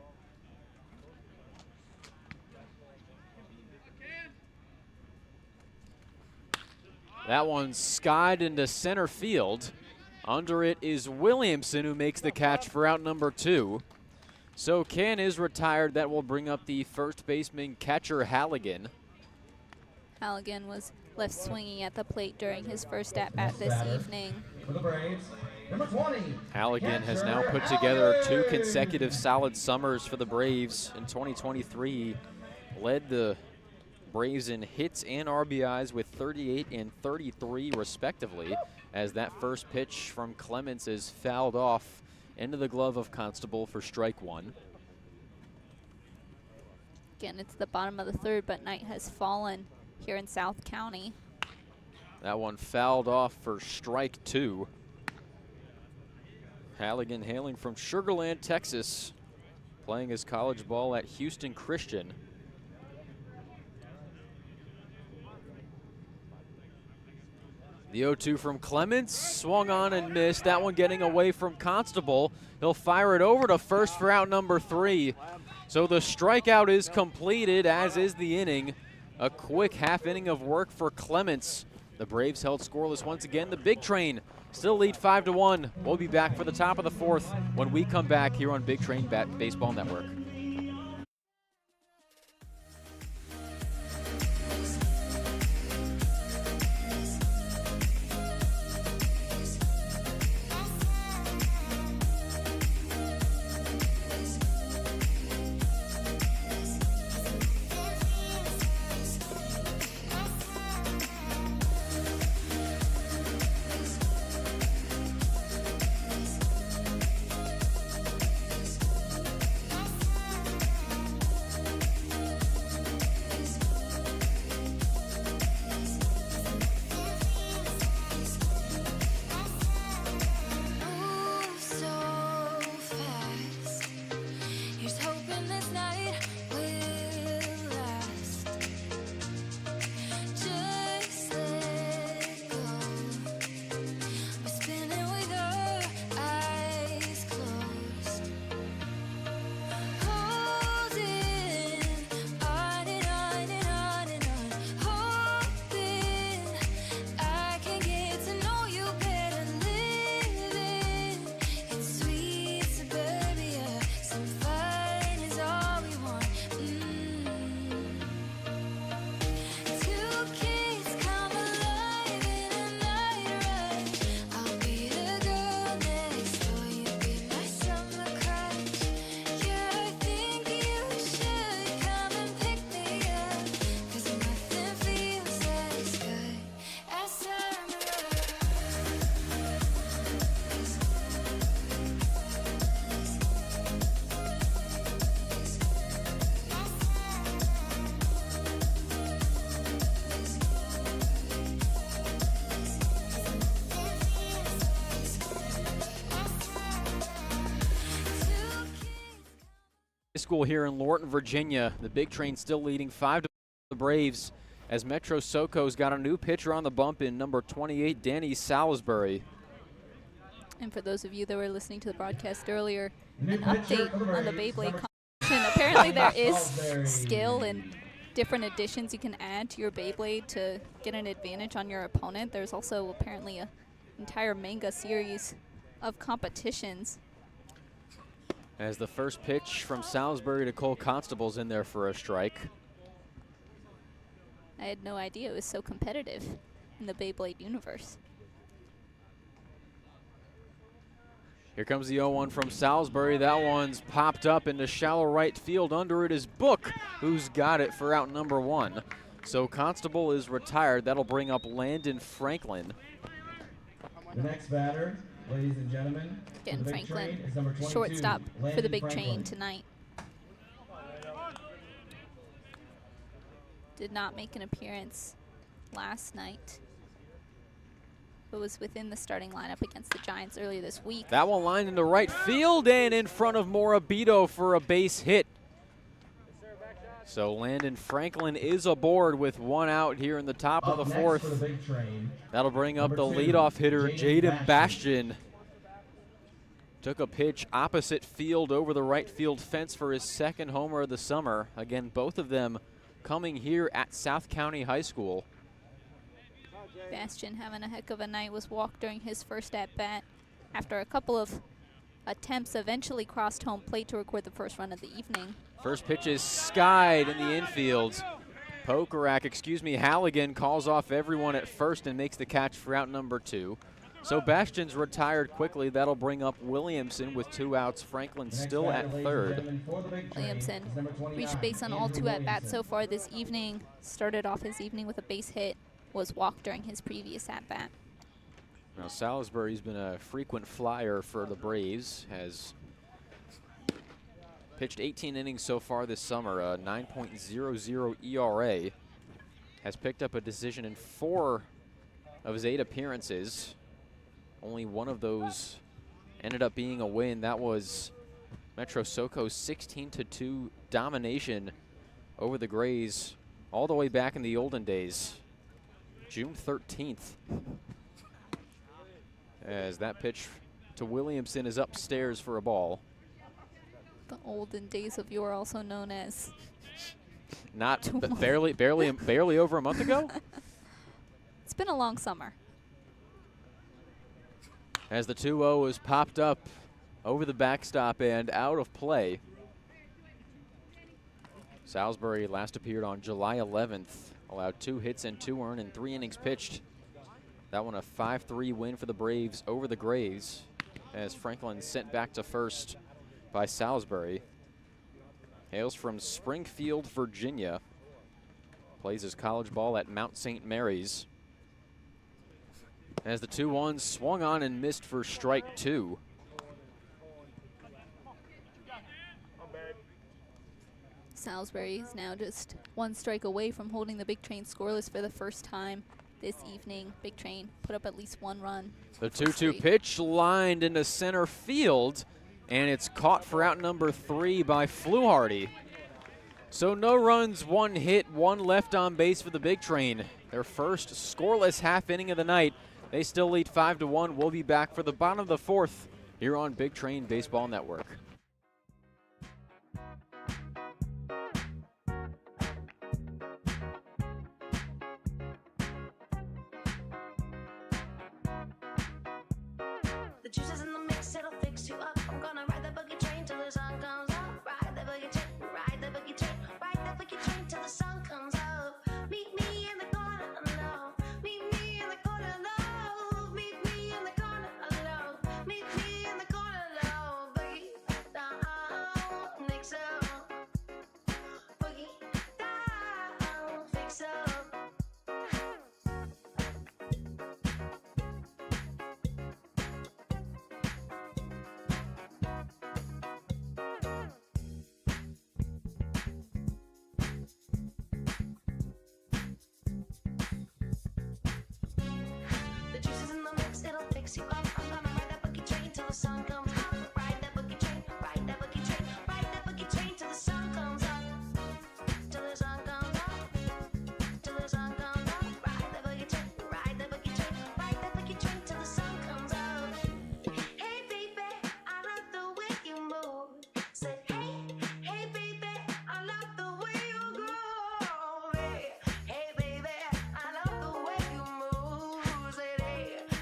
That one skied into center field. Under it is Williamson, who makes the catch for out number 2. So Can is retired. That will bring up the first baseman catcher Halligan. Halligan was left swinging at the plate during his first at-bat this batter. evening. For the Braves, number 20. Halligan has now catcher put together 2 Halligan. consecutive solid summers for the Braves in 2023. Led the Braves in hits and RBIs with 38 and 33 respectively, as that first pitch from Clements is fouled off into the glove of Constable for strike 1. Again, it's the bottom of the third, but night has fallen here in South County. That one fouled off for strike 2. Halligan, hailing from Sugar Land, Texas, playing his college ball at Houston Christian. The 0-2 from Clements, swung on and missed. That one getting away from Constable. He'll fire it over to first for out number 3. So the strikeout is completed, as is the inning. A quick half inning of work for Clements. The Braves held scoreless once again. The Big Train still lead 5-1. We'll be back for the top of the 4th when we come back here on Big Train Baseball Network. Move so fast. Here's hoping this night will last. Just let go. We're spinning with our eyes closed. Holding on and on and on and on. Hoping I can get to know you better. Living in sweet suburbia. Some fun is all we want. Two kids come alive in a night rush. I'll be the girl next door. You be my summer crush. Yeah, I think you should come and pick me up. 'Cause nothing feels as good as summer. School here in Lorton, Virginia. The Big Train still leading 5-1 the Braves, as Metro SOCO's got a new pitcher on the bump in number 28, Danny Salisbury. And for those of you that were listening to the broadcast earlier, New an pitcher update for the on the Braves, Beyblade number competition. Apparently there is Salisbury. skill and different additions you can add to your Beyblade to get an advantage on your opponent. There's also apparently an entire manga series of competitions. As the first pitch from Salisbury to Cole Constable's in there for a strike. I had no idea it was so competitive in the Beyblade universe. Here comes the 0-1 from Salisbury. That one's popped up into shallow right field. Under it is Book, who's got it for out number 1. So Constable is retired. That'll bring up Landon Franklin. The next batter, ladies and gentlemen, for Again, the Big Franklin, Train is number 22, shortstop for the Landon Big Franklin. Train tonight. Did not make an appearance last night, but was within the starting lineup against the Giants earlier this week. That one lined into right field and in front of Morabito for a base hit. So Landon Franklin is aboard with 1 out here in the top of Up the next 4th. for the Big Train, That'll bring up number the 2, leadoff hitter, Jaden Jaden Bastian. Took a pitch opposite field over the right field fence for his second homer of the summer. Again, both of them coming here at South County High School. Bastian having a heck of a night, was walked during his first at-bat after a couple of attempts eventually crossed home plate to record the first run of the evening. First pitch is skied in the infield. Halligan calls off everyone at first and makes the catch for out number 2. So Bastion's retired quickly. That'll bring up Williamson with 2 outs. Franklin still at third. Williamson reached base on all 2 at-bats so far this evening. Started off his evening with a base hit, was walked during his previous at-bat. Now Salisbury's been a frequent flyer for the Braves, has pitched 18 innings so far this summer, a 9.00 ERA. Has picked up a decision in 4 of his 8 appearances. Only one of those ended up being a win. That was Metro SOCO's 16-2 domination over the Grays all the way back in the olden days. June 13th. As that pitch to Williamson is upstairs for a ball. The olden days of yore, also known as. Not barely over a month ago. It's been a long summer. As the 2-0 is popped up over the backstop and out of play. Salisbury last appeared on July 11th. Allowed 2 hits and 2 earned in 3 innings pitched. That one a 5-3 win for the Braves over the Grays, as Franklin sent back to first by Salisbury. Hails from Springfield, Virginia. Plays his college ball at Mount St. Mary's. As the 2-1 swung on and missed for strike 2. Salisbury is now just 1 strike away from holding the Big Train scoreless for the first time this evening. Big Train put up at least 1 run. The 2-2 pitch lined into center field, and it's caught for out number 3 by Fluharty. So no runs, 1 hit, 1 left on base for the Big Train. Their first scoreless half inning of the night. They still lead 5-1. We'll be back for the bottom of the 4th here on Big Train Baseball Network. The juice is in the mix, it'll fix you up. I'm gonna ride the boogie train till the sun comes up. Ride the boogie train, ride the boogie train, ride the boogie train till the sun comes up. Meet me in the corner, no. Meet me in the corner, no. Meet me in the corner, no. Meet me in the corner, no. Boogie down, mix up. Boogie down, fix up. The juice is in the mix, it'll fix you up. I'm gonna ride that boogie train till the sun comes up. Ride that boogie train, ride that boogie train, ride that boogie train till the sun comes up. Till the sun comes up. Till the sun comes up. Ride that boogie train, ride that boogie train, ride that boogie train till the sun comes up. Hey baby, I love the way you move. Say hey baby, I love the way you groove. Hey baby, I love the way you move. Say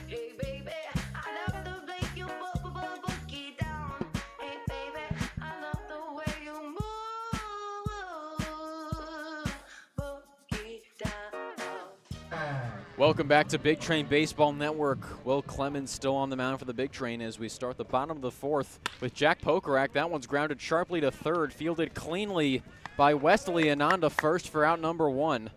hey baby, I love the way you boogie down. Hey baby, I love the way you move. Boogie down. Welcome back to Big Train Baseball Network. Will Clemens still on the mound for the Big Train as we start the bottom of the 4th with Jack Pokerak. That one's grounded sharply to third, fielded cleanly by Wesley and on to first for out number 1.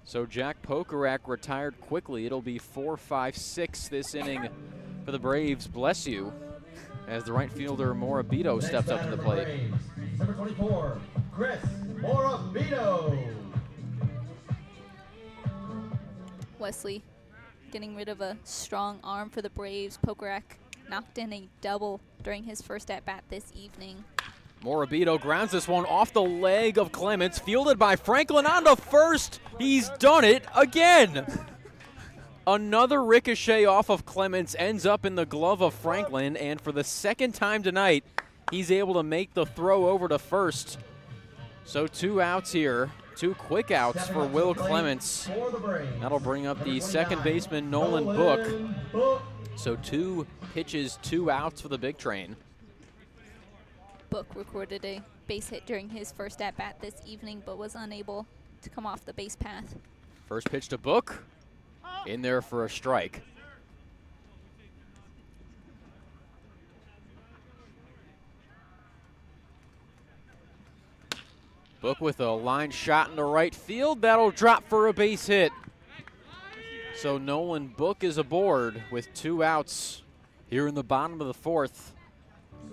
So Jack Pokerak retired quickly. It'll be 4-5-6 this inning for the Braves. Bless you, as the right fielder Morabito steps up to the plate. Braves, number 24, Chris Morabito. Wesley getting rid of a strong arm for the Braves. Pokerak knocked in a double during his first at-bat this evening. Morabito grounds this one off the leg of Clements, fielded by Franklin on to first. He's done it again. Another ricochet off of Clements ends up in the glove of Franklin, and for the second time tonight, he's able to make the throw over to first. So 2 outs here, 2 quick outs for Will Clements. That'll bring up the second baseman, Nolan Book. So 2 pitches, 2 outs for the Big Train. Book recorded a base hit during his first at-bat this evening, but was unable to come off the base path. First pitch to Book, in there for a strike. Book with a line shot into right field. That'll drop for a base hit. So Nolan Book is aboard with 2 outs here in the bottom of the 4th.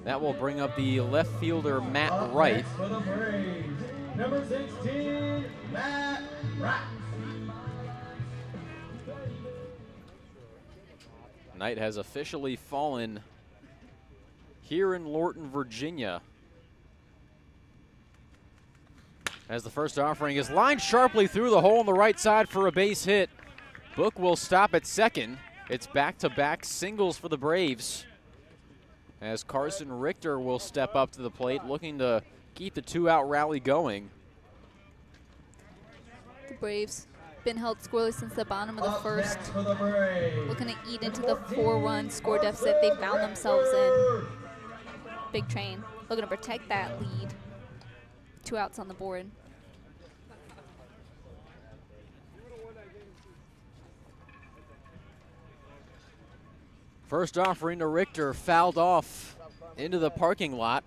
That will bring up the left fielder, Matt Up Wright. next for the Braves, number 16, Matt Wright. Night has officially fallen here in Lorton, Virginia, as the first offering is lined sharply through the hole on the right side for a base hit. Book will stop at second. It's back-to-back singles for the Braves, as Carson Richter will step up to the plate, looking to keep the 2-out rally going. The Braves been held scoreless since the bottom of the Up first. next for the Braves, Looking to eat into the 4-run score deficit they found themselves in. Big Train looking to protect that lead. 2 outs on the board. First offering to Richter, fouled off into the parking lot.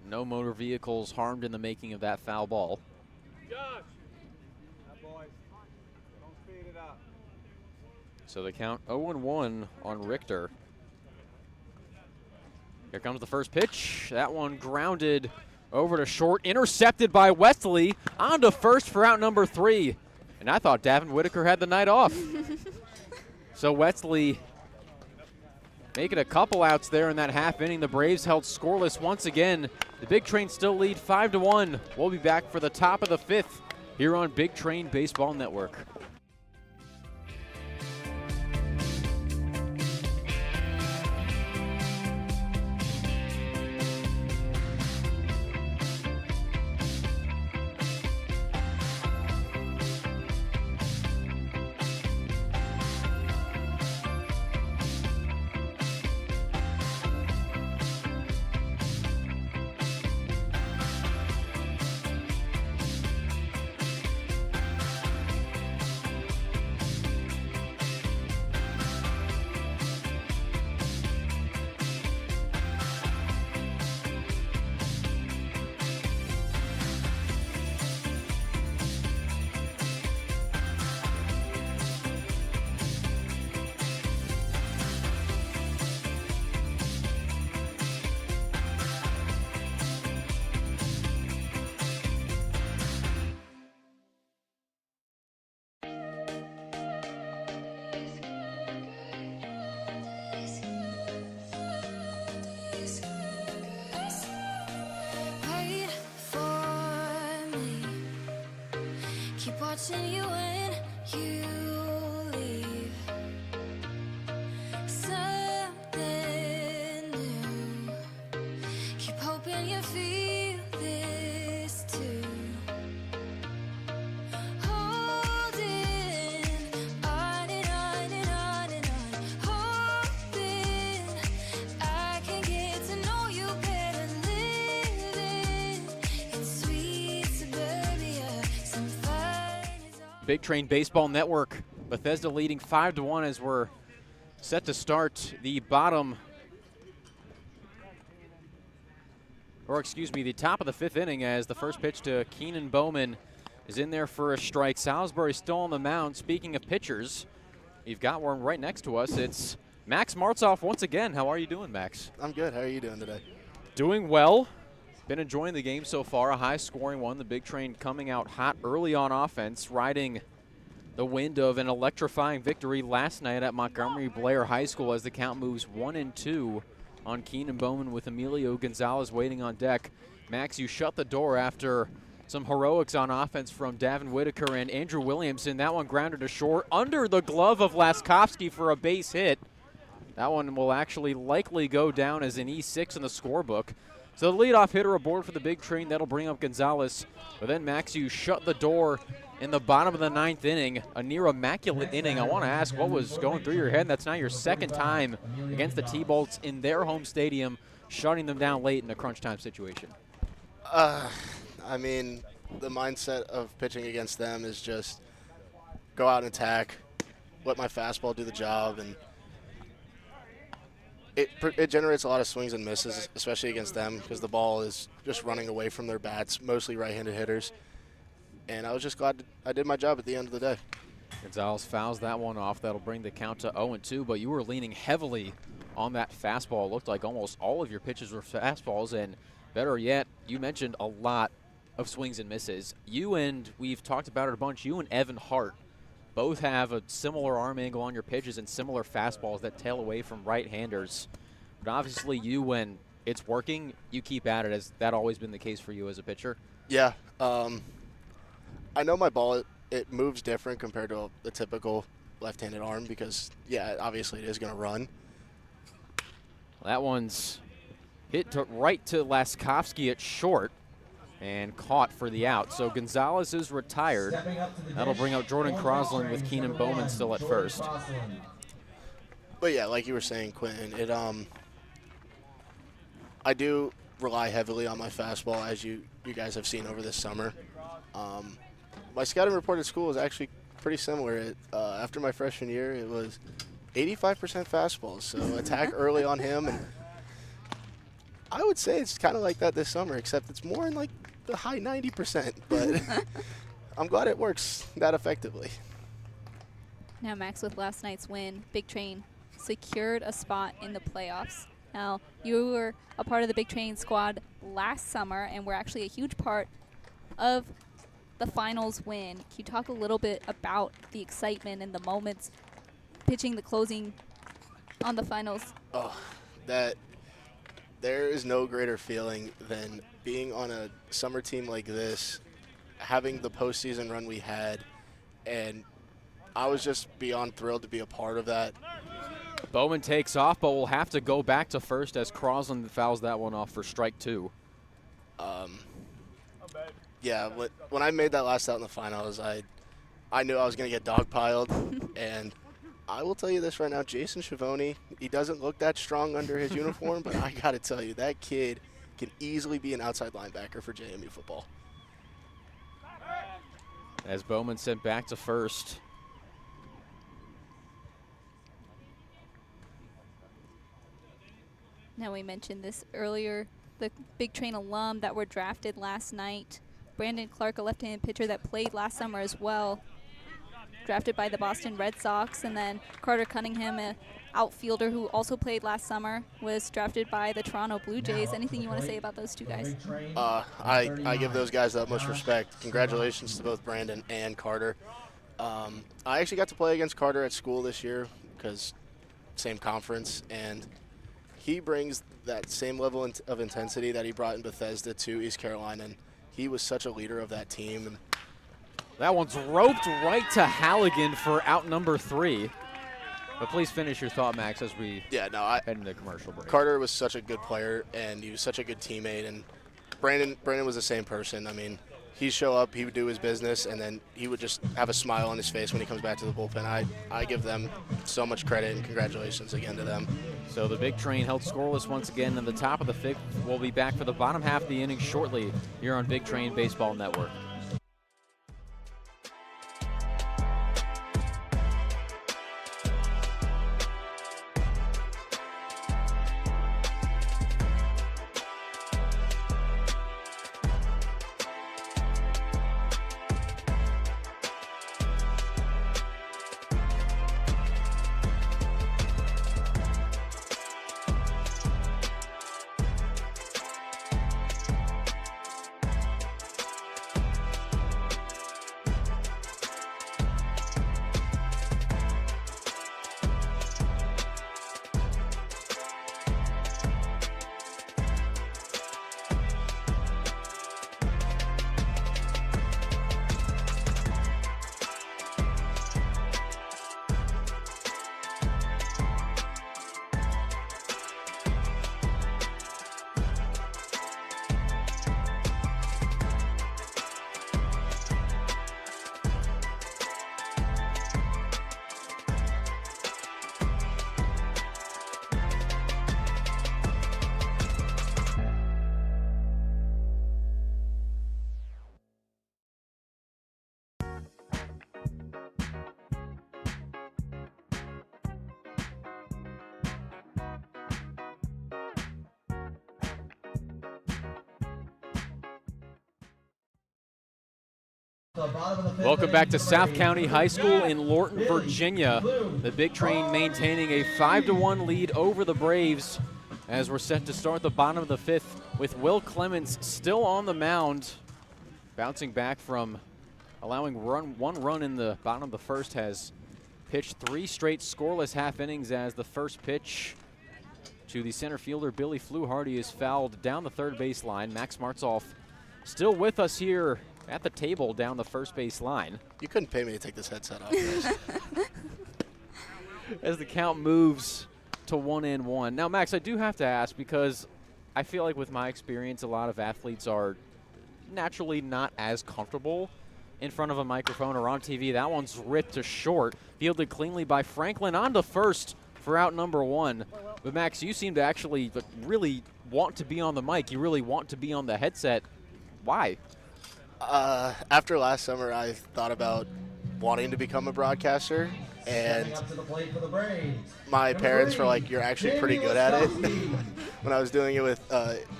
No motor vehicles harmed in the making of that foul ball. Josh. That boys. Don't speed it up. So the count 0-1 on Richter. Here comes the first pitch. That one grounded over to short, intercepted by Wesley, on to first for out number 3. And I thought Davin Whitaker had the night off. So Wesley making a couple outs there in that half inning. The Braves held scoreless once again. The Big Train still lead 5-1. We'll be back for the top of the 5th here on Big Train Baseball Network. Wait for me. Keep watching you when you leave. Something new. Keep hoping you feel this too. Holding on and on and on and on. Hoping I can get to know you better. Living in sweet suburbia. Some fun is all. Big Train Baseball Network, Bethesda leading 5-1 as we're set to start the bottom, or excuse me, the top of the 5th inning, as the first pitch to Keenan Bowman is in there for a strike. Salisbury still on the mound. Speaking of pitchers, you've got one right next to us. It's Max Martzoff once again. How are you doing, Max? I'm good. How are you doing today? Doing well. Been enjoying the game so far. A high-scoring one. The Big Train coming out hot early on offense, riding the wind of an electrifying victory last night at Montgomery Blair High School as the count moves 1-2 on Keenan Bowman with Emilio Gonzalez waiting on deck. Max, you shut the door after some heroics on offense from Davin Whitaker and Andrew Williamson. That one grounded to short under the glove of Laskowski for a base hit. That one will actually likely go down as an E6 in the scorebook. So the leadoff hitter aboard for the Big Train. That'll bring up Gonzalez. But then, Max, you shut the door in the bottom of the 9th inning, a near immaculate inning. I want to ask what was going through your head. That's now your second time against the T-Bolts in their home stadium, shutting them down late in a crunch time situation. I mean, the mindset of pitching against them is just go out and attack, let my fastball do the job, and it generates a lot of swings and misses, especially against them, because the ball is just running away from their bats, mostly right-handed hitters. And I was just glad I did my job at the end of the day. Gonzalez fouls that one off. That'll bring the count to 0-2, but you were leaning heavily on that fastball. It looked like almost all of your pitches were fastballs, and better yet, you mentioned a lot of swings and misses. You and, we've talked about it a bunch, you and Evan Hart both have a similar arm angle on your pitches and similar fastballs that tail away from right-handers. But obviously you, when it's working, you keep at it. Has that always been the case for you as a pitcher? Yeah. I know my ball, it moves different compared to the typical left-handed arm because, yeah, obviously it is going to run. That one's hit right to Laskowski at short and caught for the out. So Gonzalez is retired. That'll bring out Jordan Crosland with Keenan Bowman still at first. But, yeah, like you were saying, Quentin, I do rely heavily on my fastball, as you guys have seen over this summer. My scouting report at school was actually pretty similar. After my freshman year, it was 85% fastballs, so attack early on him. And I would say it's kind of like that this summer, except it's more in like the high 90%. But I'm glad it works that effectively. Now, Max, with last night's win, Big Train secured a spot in the playoffs. Now, you were a part of the Big Train squad last summer and were actually a huge part of the finals win. Can you talk a little bit about the excitement and the moments pitching the closing on the finals? Oh, that there is no greater feeling than being on a summer team like this, having the postseason run we had, and I was just beyond thrilled to be a part of that. Bowman takes off, but will have to go back to first as Crosland fouls that one off for strike 2. Yeah, when I made that last out in the finals, I knew I was going to get dogpiled, and I will tell you this right now, Jason Schiavone, he doesn't look that strong under his uniform, but I got to tell you, that kid can easily be an outside linebacker for JMU football. As Bowman sent back to first. Now, we mentioned this earlier, the Big Train alum that were drafted last night. Brandon Clark, a left-handed pitcher that played last summer as well, drafted by the Boston Red Sox. And then Carter Cunningham, an outfielder who also played last summer, was drafted by the Toronto Blue Jays. Anything you want to say about those two guys? I give those guys the utmost respect. Congratulations to both Brandon and Carter. I actually got to play against Carter at school this year because same conference, and he brings that same level of intensity that he brought in Bethesda to East Carolina, and he was such a leader of that team. And that one's roped right to Halligan for out number 3. But please finish your thought, Max, as we head into the commercial break. Carter was such a good player, and he was such a good teammate. And Brandon was the same person. I mean, he'd show up, he would do his business, and then he would just have a smile on his face when he comes back to the bullpen. I give them so much credit, and congratulations again to them. So the Big Train held scoreless once again in the top of the 5th. We'll be back for the bottom half of the inning shortly here on Big Train Baseball Network. Welcome back to South County High School in Lorton, Virginia. The Big Train maintaining a 5-1 lead over the Braves as we're set to start the bottom of the 5th with Will Clemens still on the mound. Bouncing back from allowing one run in the bottom of the first, has pitched 3 straight scoreless half innings as the first pitch to the center fielder Billy Fluharty is fouled down the third base line. Max Martzoff still with us here at the table down the first base line. You couldn't pay me to take this headset off, guys. As the count moves to 1-1. Now, Max, I do have to ask, because I feel like with my experience, a lot of athletes are naturally not as comfortable in front of a microphone or on TV. That one's ripped to short, fielded cleanly by Franklin on to first for out number 1. But Max, you seem to actually really want to be on the mic. You really want to be on the headset. Why? After last summer, I thought about wanting to become a broadcaster, and my parents were like, "You're actually pretty good at it." When I was doing it with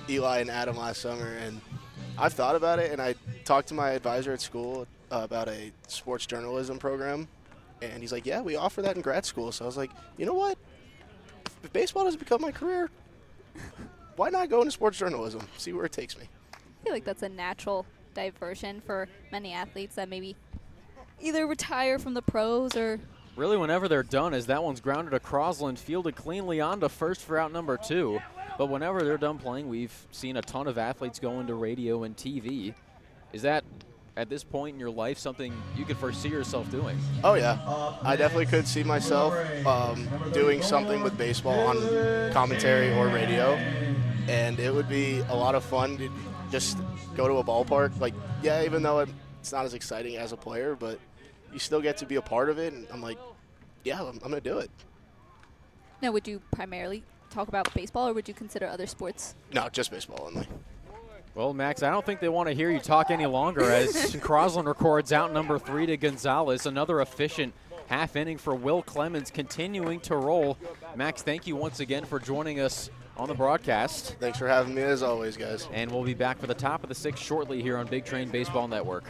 Eli and Adam last summer, and I've thought about it, and I talked to my advisor at school about a sports journalism program, and he's like, "Yeah, we offer that in grad school." So I was like, you know what? If baseball doesn't become my career, why not go into sports journalism? See where it takes me. I feel like that's a natural diversion for many athletes that maybe either retire from the pros or Really, whenever they're done, as that one's grounded to Crosland, fielded cleanly onto first for out number 2. But whenever they're done playing, we've seen a ton of athletes go into radio and TV. Is that, at this point in your life, something you could foresee yourself doing? Oh, yeah. I definitely could see myself doing something with baseball on commentary or radio. And it would be a lot of fun to just go to a ballpark. Like, yeah, even though it's not as exciting as a player, but you still get to be a part of it. And I'm like, yeah, I'm going to do it. Now, would you primarily talk about baseball, or would you consider other sports? No, just baseball only. Well, Max, I don't think they want to hear you talk any longer as Crosland records out number 3 to Gonzalez. Another efficient half inning for Will Clemens, continuing to roll. Max, thank you once again for joining us on the broadcast. Thanks for having me, as always, guys. And we'll be back for the top of the 6th shortly here on Big Train Baseball Network.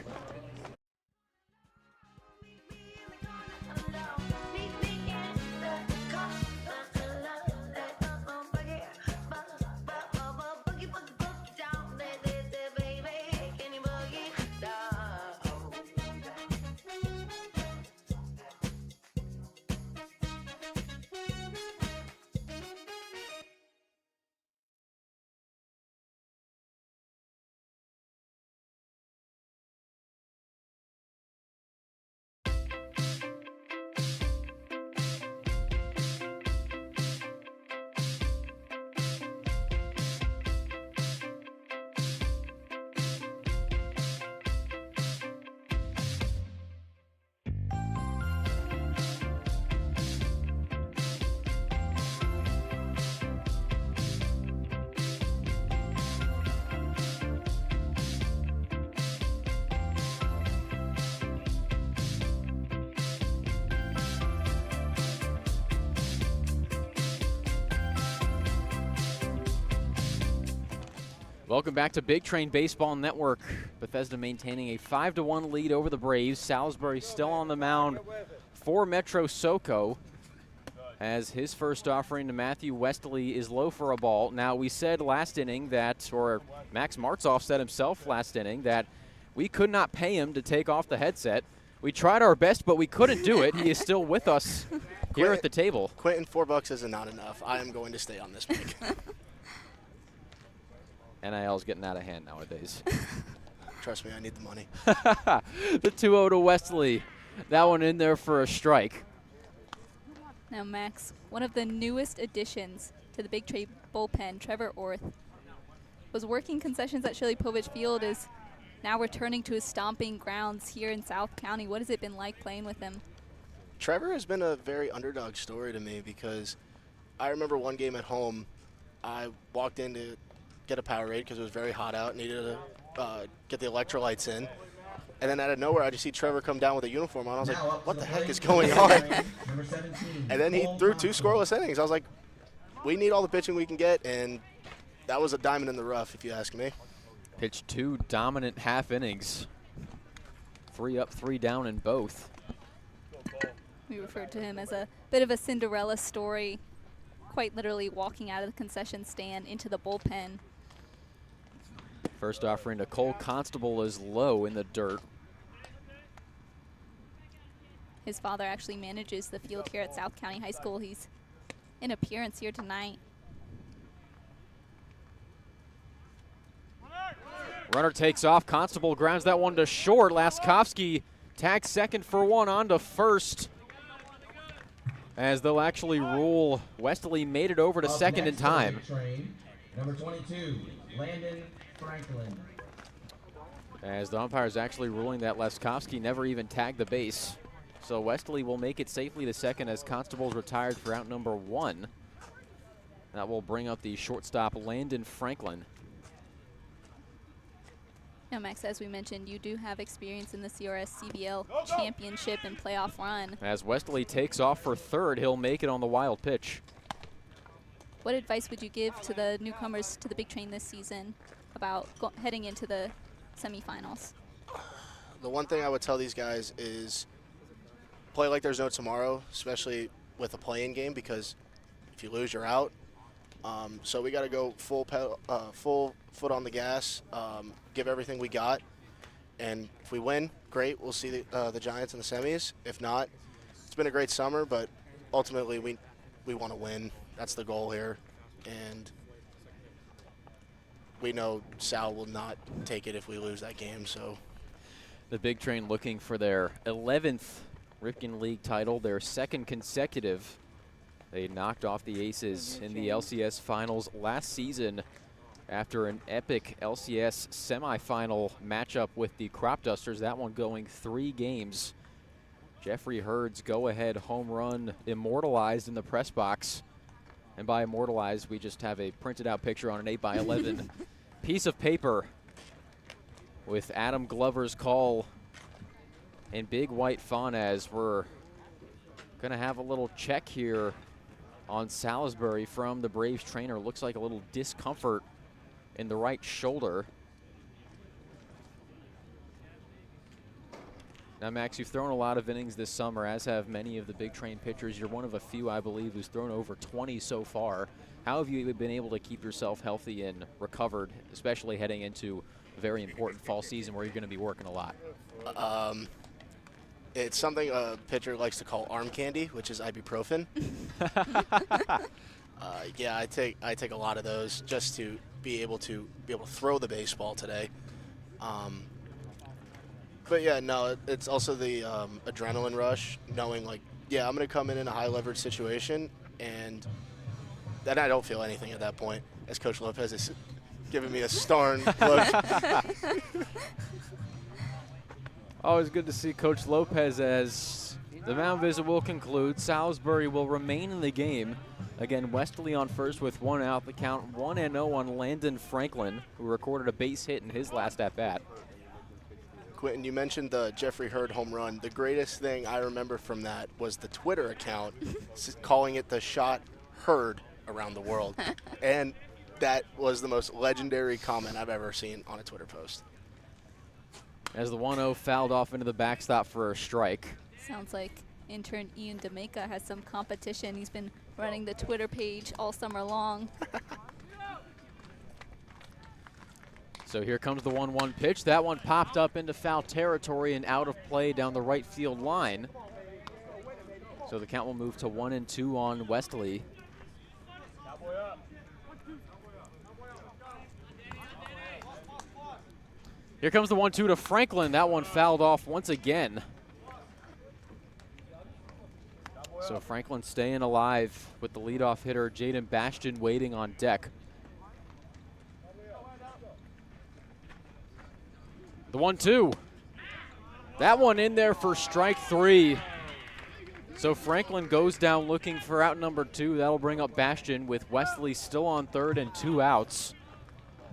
Welcome back to Big Train Baseball Network. Bethesda maintaining a 5-1 lead over the Braves. Salisbury still on the mound for Metro SOCO, as his first offering to Matthew Wesley is low for a ball. Now, we said last inning that, or Max Martzoff said himself last inning, that we could not pay him to take off the headset. We tried our best, but we couldn't do it. He is still with us here at the table. Quentin, $4 isn't not enough. I am going to stay on this mic. NIL's getting out of hand nowadays. Trust me, I need the money. The 2-0 to Wesley. That one in there for a strike. Now, Max, one of the newest additions to the Big Train bullpen, Trevor Orth, was working concessions at Shirley Povich Field, is now returning to his stomping grounds here in South County. What has it been like playing with him? Trevor has been a very underdog story to me, because I remember one game at home, I walked in to get a Powerade because it was very hot out, needed to get the electrolytes in. And then out of nowhere, I just see Trevor come down with a uniform on. I was like, what the heck is going on? And then he threw 2 scoreless innings. I was like, we need all the pitching we can get, and that was a diamond in the rough, if you ask me. Pitched 2 dominant half innings 3 up, 3 down in both. We referred to him as a bit of a Cinderella story, quite literally walking out of the concession stand into the bullpen. First offering to Cole Constable is low in the dirt. His father actually manages the field here at South County High School. He's in appearance here tonight. Runner takes off. Constable grounds that one to short. Laskowski tags second for one, on to first. As they'll actually rule Westerly made it over to Up second in next on the time. big train, number 22, Landon Franklin. As the umpire's actually ruling that Laskowski never even tagged the base. So Westerly will make it safely to second as Constable's retired for out number 1. That will bring up the shortstop, Landon Franklin. Now, Max, as we mentioned, you do have experience in the CRS CBL championship and playoff run. As Westerly takes off for third, he'll make it on the wild pitch. What advice would you give to the newcomers to the big train this season about heading into the semifinals? The one thing I would tell these guys is play like there's no tomorrow, especially with a play-in game, because if you lose, you're out. So we got to go full foot on the gas, give everything we got, and if we win, great. We'll see the Giants in the semis. If not, it's been a great summer, but ultimately we want to win. That's the goal here, and we know Sal will not take it if we lose that game. So The big train looking for their 11th Rifkin League title, their second consecutive. They knocked off the Aces in the LCS finals last season after an epic LCS semifinal matchup with the Crop Dusters, that one going 3 games. Jeffrey Hurd's go-ahead home run immortalized in the press box. And by immortalized, we just have a printed out picture on an 8x11 piece of paper with Adam Glover's call in big white font, as we're going to have a little check here on Salisbury from the Braves trainer. Looks like a little discomfort in the right shoulder. Now, Max, you've thrown a lot of innings this summer, as have many of the big train pitchers. You're one of a few, I believe, who's thrown over 20 so far. How have you been able to keep yourself healthy and recovered, especially heading into a very important fall season where you're going to be working a lot? It's something a pitcher likes to call arm candy, which is ibuprofen. Yeah, I take a lot of those just to be able to throw the baseball today. But yeah, no, it's also the adrenaline rush, knowing like, yeah, I'm going to come in a high leverage situation, and then I don't feel anything at that point, as Coach Lopez is giving me a stern look. Always good to see Coach Lopez, as the mound visit will conclude. Salisbury will remain in the game. Again, Westerly on first with 1 out. The count 1-0 on Landon Franklin, who recorded a base hit in his last at-bat. Quentin, you mentioned the Jeffrey Hurd home run. The greatest thing I remember from that was the Twitter account calling it the shot heard around the world. And that was the most legendary comment I've ever seen on a Twitter post. As the 1-0 fouled off into the backstop for a strike. Sounds like intern Ian DeMaca has some competition. He's been running the Twitter page all summer long. So here comes the 1-1 pitch. That one popped up into foul territory and out of play down the right field line. So the count will move to 1-2 on Westerly. Here comes the 1-2 to Franklin. That one fouled off once again. So Franklin staying alive with the leadoff hitter, Jaden Bastion, waiting on deck. The 1-2. That one in there for strike 3. So Franklin goes down looking for out number 2. That'll bring up Bastion with Westerly still on third and 2 outs.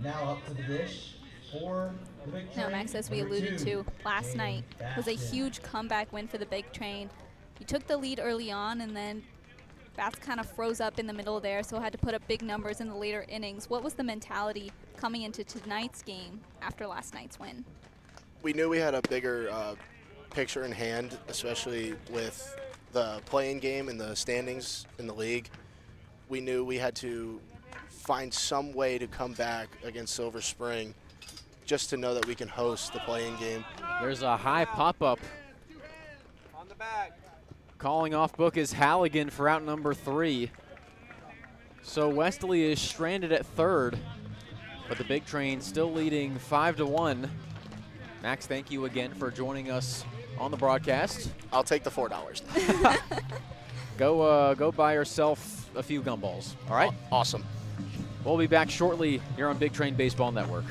Now up to the dish for the big train. Now, Max, as we number alluded 2, to, last night was a Bastion. huge comeback win for the big train. You took the lead early on, and then Bats kind of froze up in the middle there, so had to put up big numbers in the later innings. What was the mentality coming into tonight's game after last night's win? we knew we had a bigger picture in hand, especially with the playing game and the standings in the league. We knew we had to find some way to come back against Silver Spring just to know that we can host the playing game. There's a high pop-up. On the back. Calling off book is Halligan for out number 3. So Wesley is stranded at third, but the Big Train still leading 5-1. Max, thank you again for joining us on the broadcast. I'll take the $4. Go buy yourself a few gumballs, all right? Awesome. We'll be back shortly here on Big Train Baseball Network.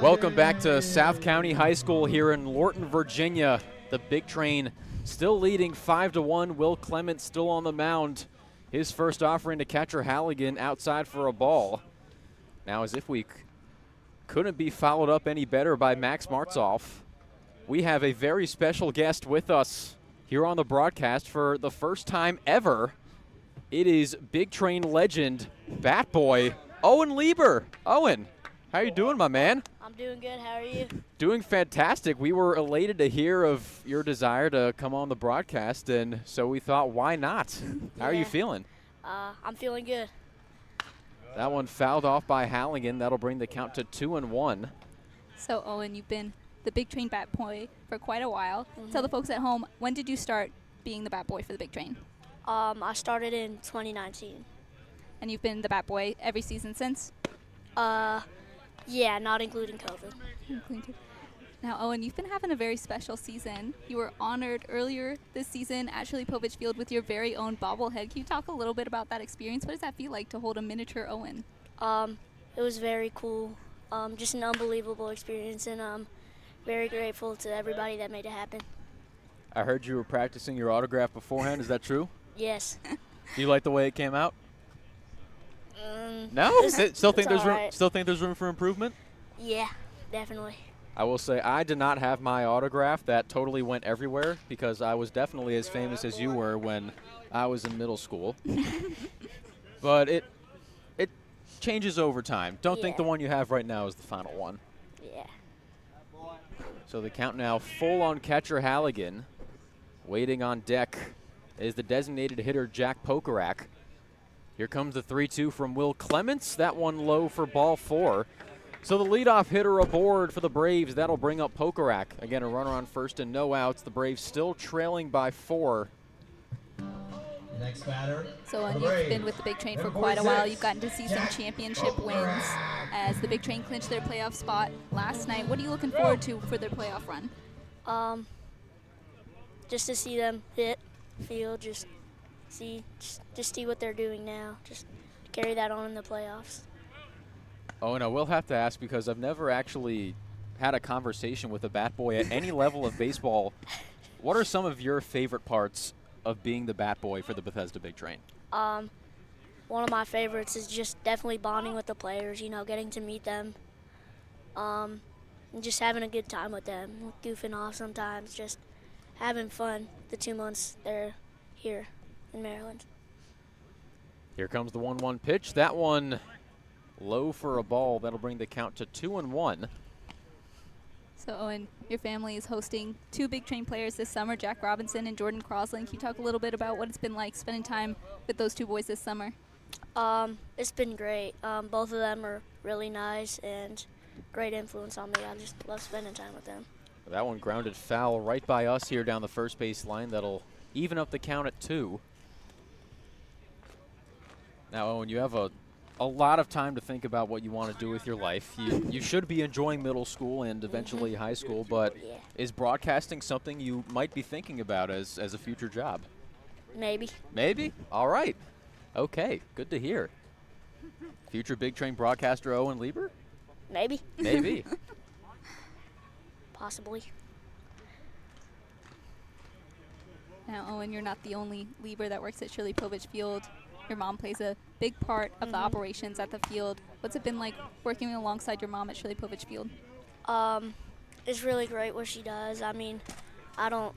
Welcome back to South County High School here in Lorton, Virginia. The Big Train still leading 5-1. Will Clement still on the mound. His first offering to catcher Halligan outside for a ball. Now, as if we couldn't be followed up any better by Max Martzoff, we have a very special guest with us here on the broadcast for the first time ever. It is Big Train legend, Bat Boy, Owen Lieber. Owen, how you doing, my man? I'm doing good. How are you? Doing fantastic. We were elated to hear of your desire to come on the broadcast, and so we thought, why not? How are you Yeah. feeling? I'm feeling good. That one fouled off by Halligan. That'll bring the count to 2-1. So, Owen, you've been the Big Train Bat Boy for quite a while. Tell the folks at home, when did you start being the Bat Boy for the Big Train? I started in 2019. And you've been the Bat Boy every season since? Yeah, not including COVID. Now, Owen, you've been having a very special season. You were honored earlier this season at Shirley Povich Field with your very own bobblehead. Can you talk a little bit about that experience? What does that feel like to hold a miniature Owen? It was very cool. Just an unbelievable experience, and I'm very grateful to everybody that made it happen. I heard you were practicing your autograph beforehand. Is that true? Yes. Do you like the way it came out? No? Still think there's room. alright. Still think there's room for improvement? Yeah, definitely. I will say I did not have my autograph. That totally went everywhere because I was definitely as famous as you were when I was in middle school. But it changes over time. Don't think Yeah. the one you have right now is the final one. Yeah. So the count now full on catcher Halligan. Waiting on deck is the designated hitter Jack Pokarak. Here comes the 3-2 from Will Clements. That one low for ball 4. So the leadoff hitter aboard for the Braves. That'll bring up Pokarak. Again, a runner on first and no outs. The Braves still trailing by 4. Next batter. So, Owen, you've been with the Big Train for quite a while. You've gotten to see some championship wins as the Big Train clinched their playoff spot last night. What are you looking forward to for their playoff run? Just to see them hit, feel, just see what they're doing now. Just carry that on in the playoffs. Oh, and I will have to ask because I've never actually had a conversation with a bat boy at any level of baseball. What are some of your favorite parts of being the bat boy for the Bethesda Big Train? one of my favorites is just definitely bonding with the players, getting to meet them, and just having a good time with them, goofing off sometimes, just having fun the 2 months they're here in Maryland. Here comes the 1-1 pitch. That one low for a ball. That'll bring the count to 2-1. So, Owen, your family is hosting 2 Big Train players this summer, Jack Robinson and Jordan Crosland. Can you talk a little bit about what it's been like spending time with those 2 boys this summer? It's been great. Both of them are really nice and great influence on me. I just love spending time with them. That one grounded foul right by us here down the first base line. That'll even up the count at 2. Now, Owen, you have a lot of time to think about what you want to do with your life. You should be enjoying middle school and eventually high school, but Yeah. is broadcasting something you might be thinking about as a future job? Maybe. Maybe? All right. Okay, good to hear. Future Big Train broadcaster Owen Lieber? Maybe. Maybe. Possibly. Now, Owen, you're not the only Lieber that works at Shirley Povich Field. Your mom plays a big part of the operations at the field. What's it been like working alongside your mom at Shirley Povich Field? It's really great what she does. I mean, I don't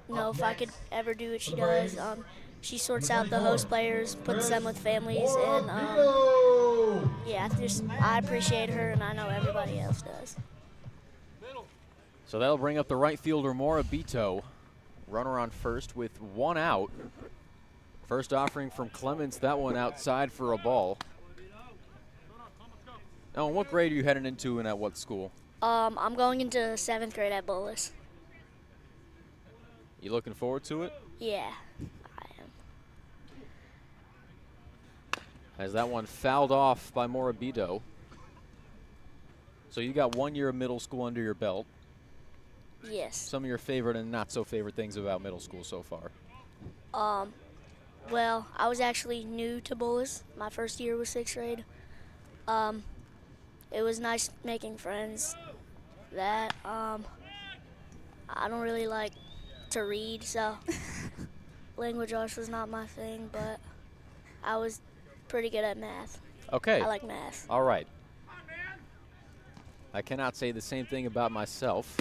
know if I could ever do what she does. She sorts out the host players, puts them with families, and yeah, I appreciate her, and I know everybody else does. So that'll bring up the right fielder, Morabito. Runner on first with 1 out. First offering from Clements, that one outside for a ball. Now, what grade are you heading into and at what school? I'm going into 7th grade at Bullis. You looking forward to it? Yeah, I am. As that one fouled off by Morabito. So you got 1 year of middle school under your belt. Yes. Some of your favorite and not so favorite things about middle school so far? Well, I was actually new to Bullis. My first year was 6th grade. It was nice making friends. I don't really like to read, so language arts was not my thing, but I was pretty good at math. Okay. I like math. All right. I cannot say the same thing about myself.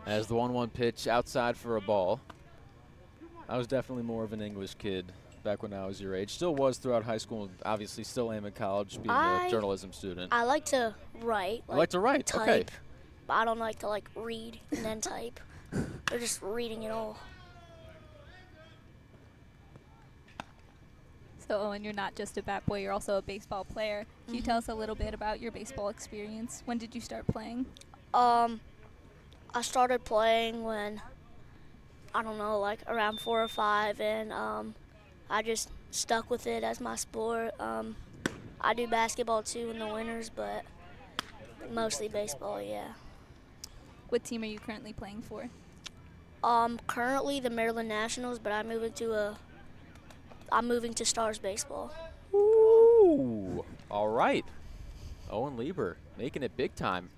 As the 1-1 pitch outside for a ball. I was definitely more of an English kid back when I was your age. Still was throughout high school, and obviously still am in college being a journalism student. I like to write. I like to write, type, okay. But I don't like to read and then type. Or just reading it all. So, Owen, you're not just a bat boy, you're also a baseball player. Can you tell us a little bit about your baseball experience? When did you start playing? I started playing when, I don't know, around 4 or 5, and I just stuck with it as my sport. I do basketball too in the winters, but mostly baseball, yeah. What team are you currently playing for? Currently the Maryland Nationals, but I'm moving to Stars Baseball. Ooh, all right. Owen Lieber making it big time.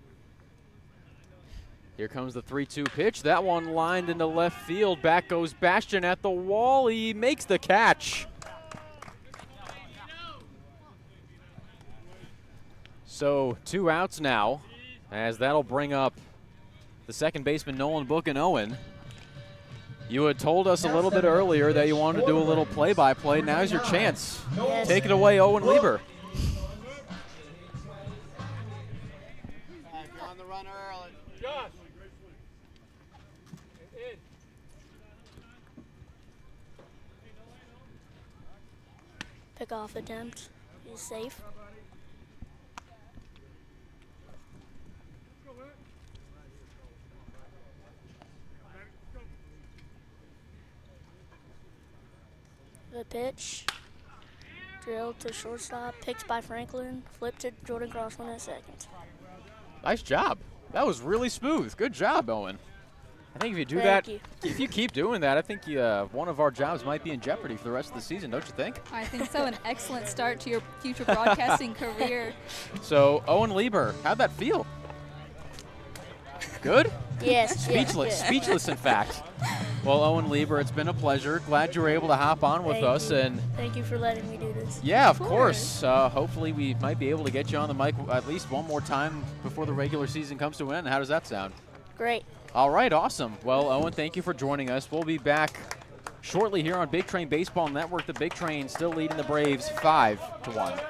Here comes the 3-2 pitch. That one lined into left field. Back goes Bastian at the wall. He makes the catch. So 2 outs now, as that'll bring up the second baseman, Nolan Book and Owen. You had told us a little bit earlier that you wanted to do a little play-by-play. Now's your chance. Yes. Take it away, Owen Lieber. On the runner early. Josh. In. Pick off attempt. He's safe. The pitch. Drilled to shortstop. Picked by Franklin. Flipped to Jordan Crossland at second. Nice job. That was really smooth. Good job, Owen. I think if you do Thank that, you. if you keep doing that, I think one of our jobs might be in jeopardy for the rest of the season, don't you think? I think so. An excellent start to your future broadcasting career. So, Owen Lieber, how'd that feel? Good? Yes. Speechless. Yeah. Speechless, in fact. Well, Owen Lieber, it's been a pleasure. Glad you were able to hop on with us. And Thank you for letting me do this. yeah, of course. Hopefully we might be able to get you on the mic at least one more time before the regular season comes to an end. How does that sound? Great. All right, awesome. Well, Owen, thank you for joining us. We'll be back shortly here on Big Train Baseball Network. The Big Train still leading the Braves 5-1.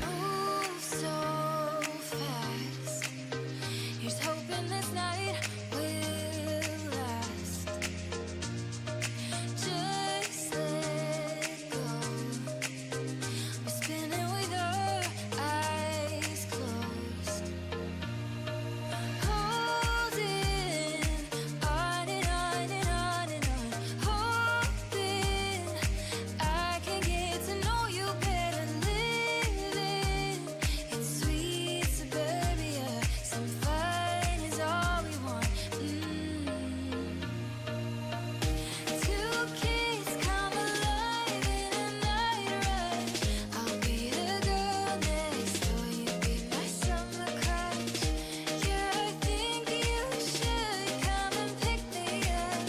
Move so fast. Here's hoping this night will last. Just let go. We're spinning with our eyes closed. Holding on and on and on and on. Hoping I can get to know you better. Living in sweet suburbia. Some fun is all we want. Two kids come alive in a night rush. I'll be the girl next door. You be my summer crush. Yeah, I think you should come and pick me up.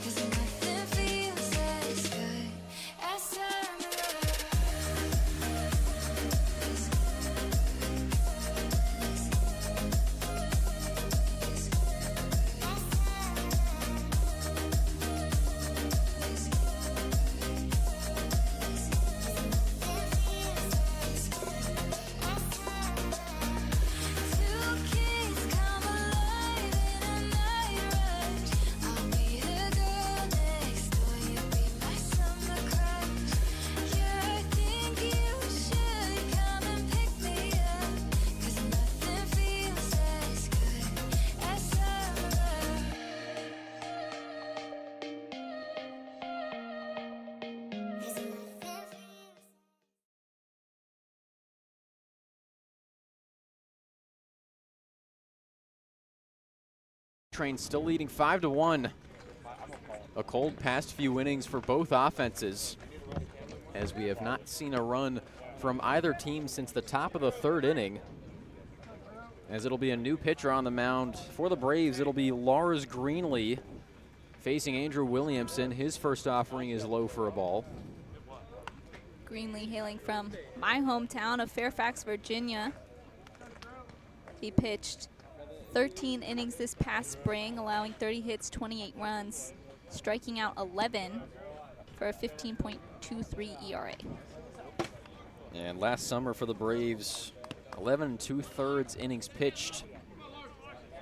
'Cause nothing feels as good as summer. Two kids come alive in a night rush. I'll be the girl next door. You be my summer crush. Yeah, I think you should come and pick me up. 'Cause nothing feels as good as summer. Train still leading 5-1. A cold past few innings for both offenses, as we have not seen a run from either team since the top of the third inning. As it'll be a new pitcher on the mound for the Braves, it'll be Lars Greenlee facing Andrew Williamson. His first offering is low for a ball. Greenlee hailing from my hometown of Fairfax, Virginia. He pitched 13 innings this past spring, allowing 30 hits, 28 runs, striking out 11 for a 15.23 ERA. And last summer for the Braves, 11 2/3 innings pitched,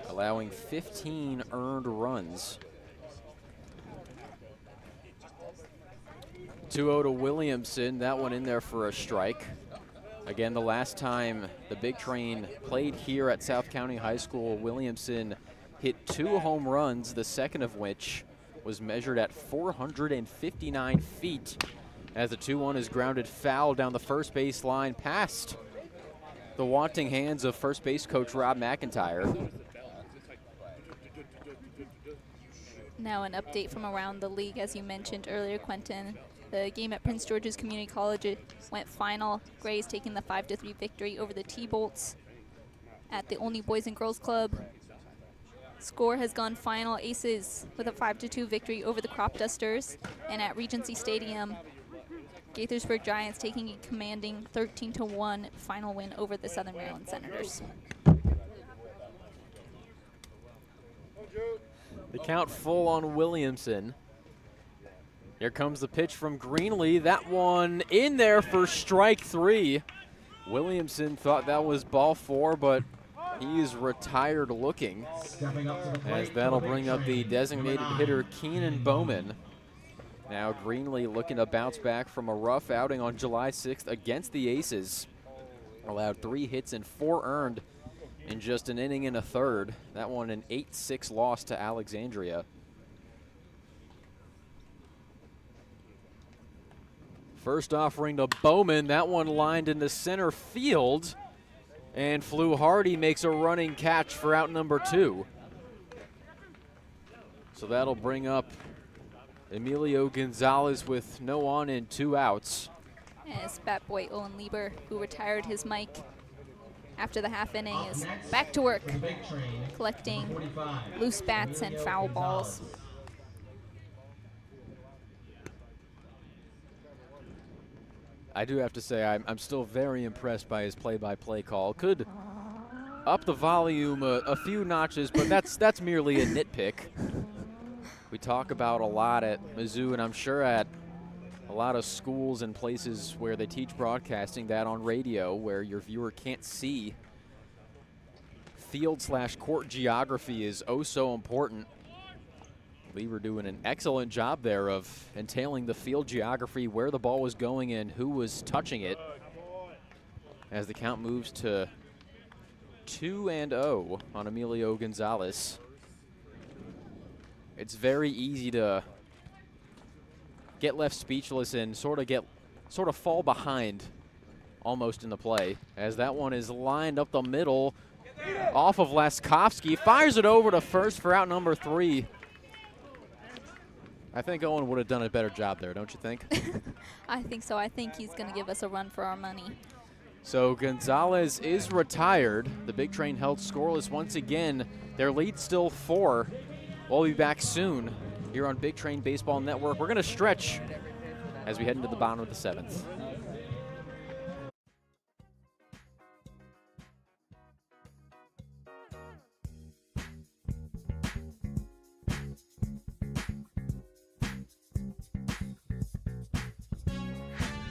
allowing 15 earned runs. 2-0 to Williamson, that one in there for a strike. Again, the last time the Big Train played here at South County High School, Williamson hit 2 home runs, the second of which was measured at 459 feet, as the 2-1 is grounded foul down the first base line past the wanting hands of first base coach Rob McIntyre. Now an update from around the league, as you mentioned earlier, Quentin. The game at Prince George's Community College went final. Grays taking the 5-3 victory over the T-Bolts. At the Olney Boys and Girls Club, score has gone final. Aces with a 5-2 victory over the Crop Dusters. And at Regency Stadium, Gaithersburg Giants taking a commanding 13-1 final win over the Southern Maryland Senators. The count full on Williamson. Here comes the pitch from Greenlee. That one in there for strike 3. Williamson thought that was ball 4, but he is retired looking, Stepping up to the plate as that'll for the bring Big up the Train, designated number 9. hitter Keenan Bowman. Now Greenlee looking to bounce back from a rough outing on July 6th against the Aces. Allowed 3 hits and 4 earned in just an inning and a third. That one an 8-6 loss to Alexandria. First offering to Bowman, that one lined into center field, and Flew Hardy makes a running catch for out number 2. So that'll bring up Emilio Gonzalez with no on and 2 outs. As Bat Boy Owen Lieber, who retired his mic after the half inning, is back to work collecting loose bats and foul balls. I do have to say I'm still very impressed by his play-by-play call. Could up the volume a few notches, but that's merely a nitpick. We talk about a lot at Mizzou, and I'm sure at a lot of schools and places where they teach broadcasting, that on radio where your viewer can't see. Field/court geography is oh so important. Lieber doing an excellent job there of entailing the field geography, where the ball was going and who was touching it, as the count moves to 2-0 on Emilio Gonzalez. It's very easy to get left speechless and sort of fall behind almost in the play, as that one is lined up the middle off of Laskowski, fires it over to first for out number 3. I think Owen would have done a better job there, don't you think? I think so. I think he's going to give us a run for our money. So Gonzalez is retired. The Big Train held scoreless once again. Their lead still 4. We'll be back soon here on Big Train Baseball Network. We're going to stretch as we head into the bottom of the 7th.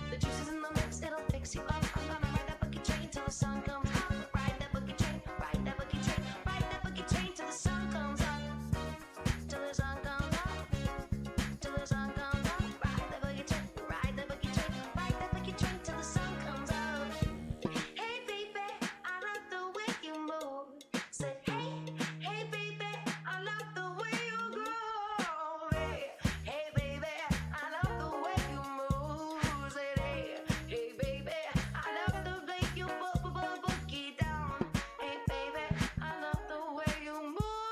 The juice is in the mix, it'll fix you up. I'm gonna ride that boogie train till the sun comes up. Ride that boogie train, ride that boogie train, ride that boogie train till the sun comes up. Till the sun comes up. Till the sun comes up. Ride that boogie train, ride that boogie train, ride that boogie train till the sun comes up. Hey baby, I love the way you move. Say hey baby, I love the way you groove. Hey baby, I love the way you move. Say hey baby, I love the way you boogie down. Hey baby, I love the way you move,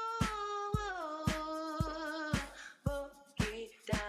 boogie down.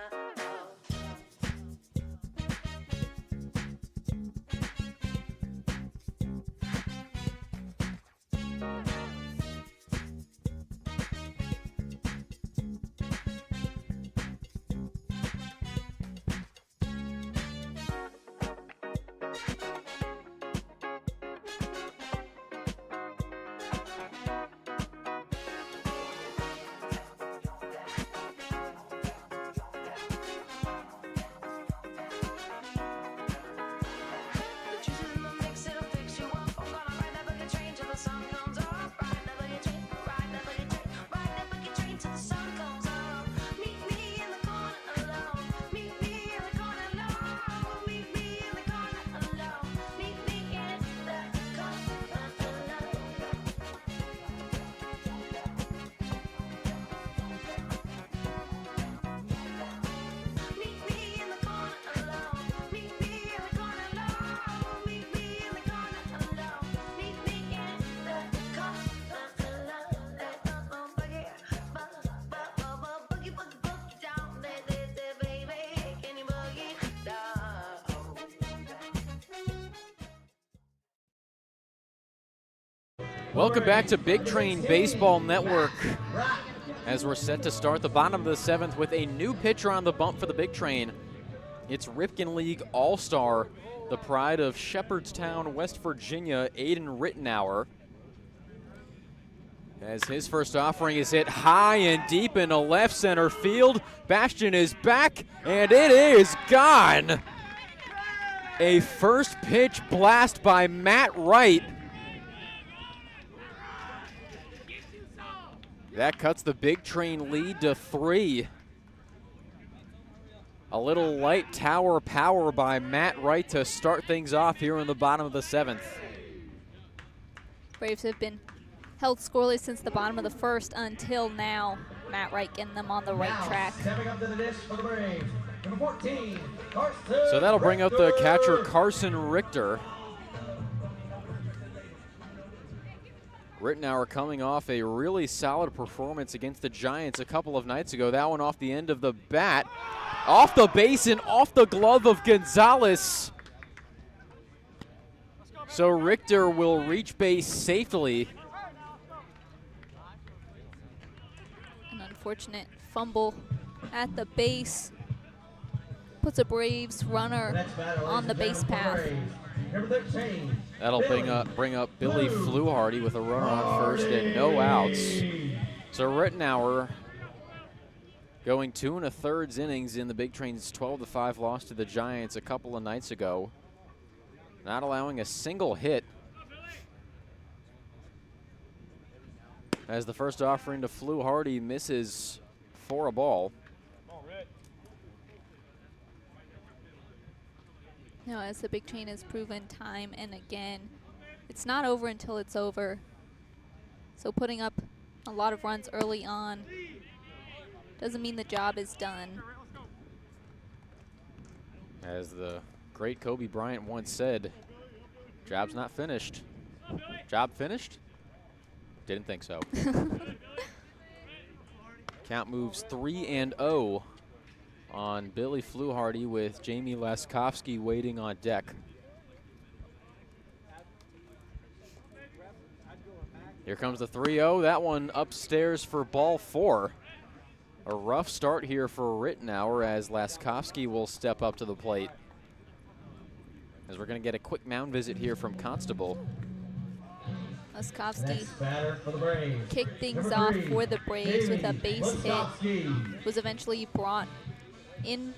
The juice is in the mix, it'll fix you up. I'm gonna ride that boogie train till the sun comes up. Ride that boogie train, ride that boogie train, ride that boogie train till the sun comes up. Meet me in the corner alone. Meet me in the corner alone. Meet me in the corner alone. Meet me in the corner alone. Meet me in the corner alone. Meet me in the corner alone. Meet me in the corner alone. Meet me in the corner alone. Boogie, boogie down, baby. Can you boogie down? Welcome back to Big Train Baseball Network, as we're set to start the bottom of the 7th with a new pitcher on the bump for the Big Train. It's Ripken League All-Star, the pride of Shepherdstown, West Virginia, Aiden Rittenauer. As his first offering is hit high and deep into left center field. Bastion is back, and it is gone. A first pitch blast by Matt Wright. That cuts the Big Train lead to 3. A little light tower power by Matt Wright to start things off here in the bottom of the 7th. Braves have been held scoreless since the bottom of the 1st until now. Matt Wright getting them on the right track. Stepping up to the dish for the Braves, number 14, Carson. So that'll bring up the Richter. catcher, Carson Richter. Rittenauer coming off a really solid performance against the Giants a couple of nights ago. That one off the end of the bat. Off the base and off the glove of Gonzalez. So Richter will reach base safely. An unfortunate fumble at the base puts a Braves runner on the base path. Number 13. That'll bring up Billy Fluharty with a runner on first and no outs. So Rittenauer going 2 1/3 innings in the Big Train's 12-5 loss to the Giants a couple of nights ago. Not allowing a single hit. As the first offering to Fluharty misses for a ball. Now, as the Big Train has proven time and again, it's not over until it's over. So putting up a lot of runs early on doesn't mean the job is done. As the great Kobe Bryant once said, job's not finished. Job finished? Didn't think so. Count moves 3-0 on Billy Fluharty with Jamie Laskowski waiting on deck. Here comes the 3-0. That one upstairs for ball 4. A rough start here for Rittenauer as Laskowski will step up to the plate. As we're going to get a quick mound visit here from Constable. Laskowski Next batter for the Braves. kicked things Number off 3, for the Braves with a Jamie base hit. Laskowski. Was eventually brought in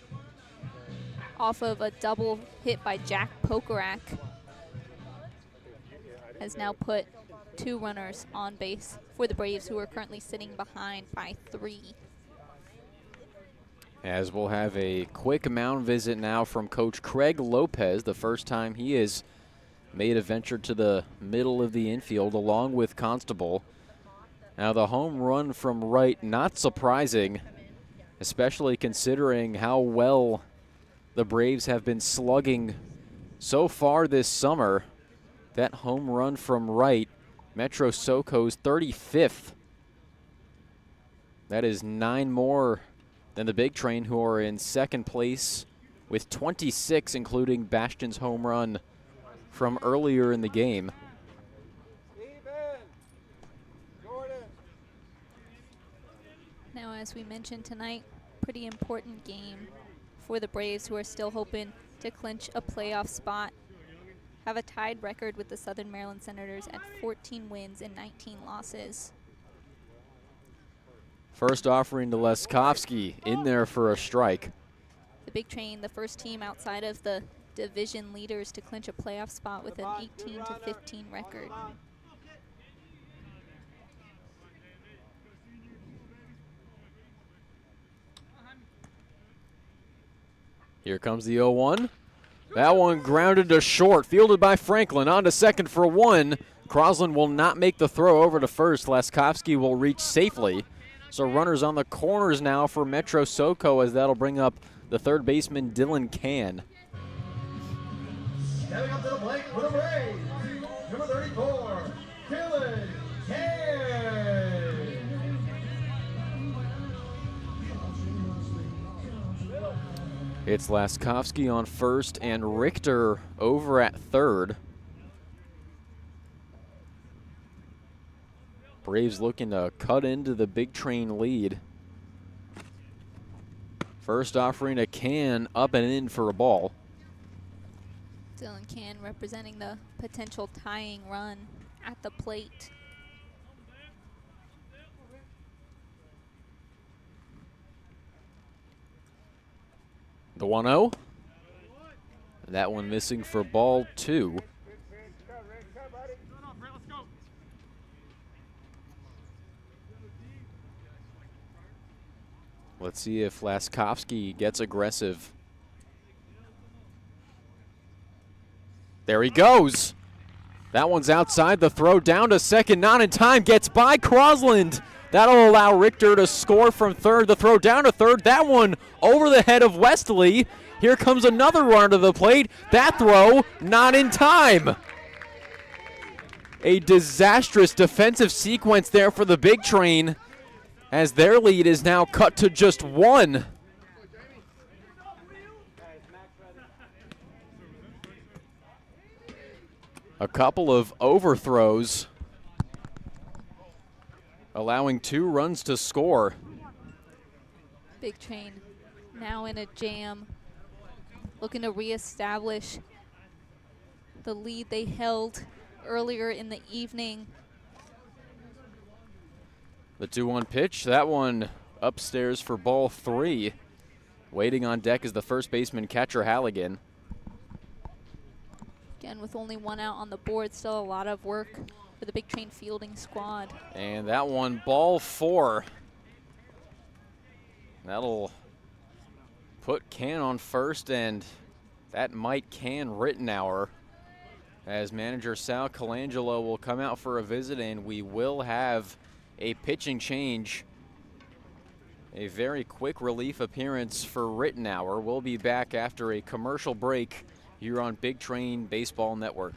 off of a double hit by Jack Pokarak. Has now put 2 runners on base for the Braves, who are currently sitting behind by 3. As we'll have a quick mound visit now from Coach Craig Lopez, the first time he has made a venture to the middle of the infield along with Constable. Now the home run from right, not surprising, especially considering how well the Braves have been slugging so far this summer. That home run from right, Metro SOCO's 35th. That is 9 more than the Big Train, who are in second place with 26, including Bastion's home run from earlier in the game. Now, as we mentioned tonight, pretty important game for the Braves, who are still hoping to clinch a playoff spot. Have a tied record with the Southern Maryland Senators at 14 wins and 19 losses. First offering to Laskowski, in there for a strike. The Big Train, the first team outside of the division leaders to clinch a playoff spot with an 18-15 record. Here comes the 0-1. That one grounded to short, fielded by Franklin, on to second for 1. Crosland will not make the throw over to first. Laskowski will reach safely. So runners on the corners now for Metro SOCO, as that'll bring up the third baseman, Dylan Can. Stepping up to the plate for the Braves, number 34, Dylan Can. It's Laskowski on first and Richter over at third. Braves looking to cut into the Big Train lead. First offering a Can up and in for a ball. Dylan Can representing the potential tying run at the plate. The 1-0. That one missing for ball 2. Let's see if Laskowski gets aggressive. There he goes. That one's outside. The throw down to second, not in time. Gets by Crosland. That'll allow Richter to score from third. The throw down to third. That one over the head of Wesley. Here comes another runner to the plate. That throw not in time. A disastrous defensive sequence there for the Big Train, as their lead is now cut to just 1. A couple of overthrows, allowing 2 runs to score. Big Train now in a jam, looking to reestablish the lead they held earlier in the evening. The 2-1 pitch, that one upstairs for ball 3. Waiting on deck is the first baseman, catcher Halligan. Again, with only 1 out on the board, still a lot of work for the Big Train fielding squad. And that one, ball 4. That'll put Can on first, and that might can Rittenauer, as manager Sal Colangelo will come out for a visit, and we will have a pitching change. A very quick relief appearance for Rittenauer. We'll be back after a commercial break here on Big Train Baseball Network.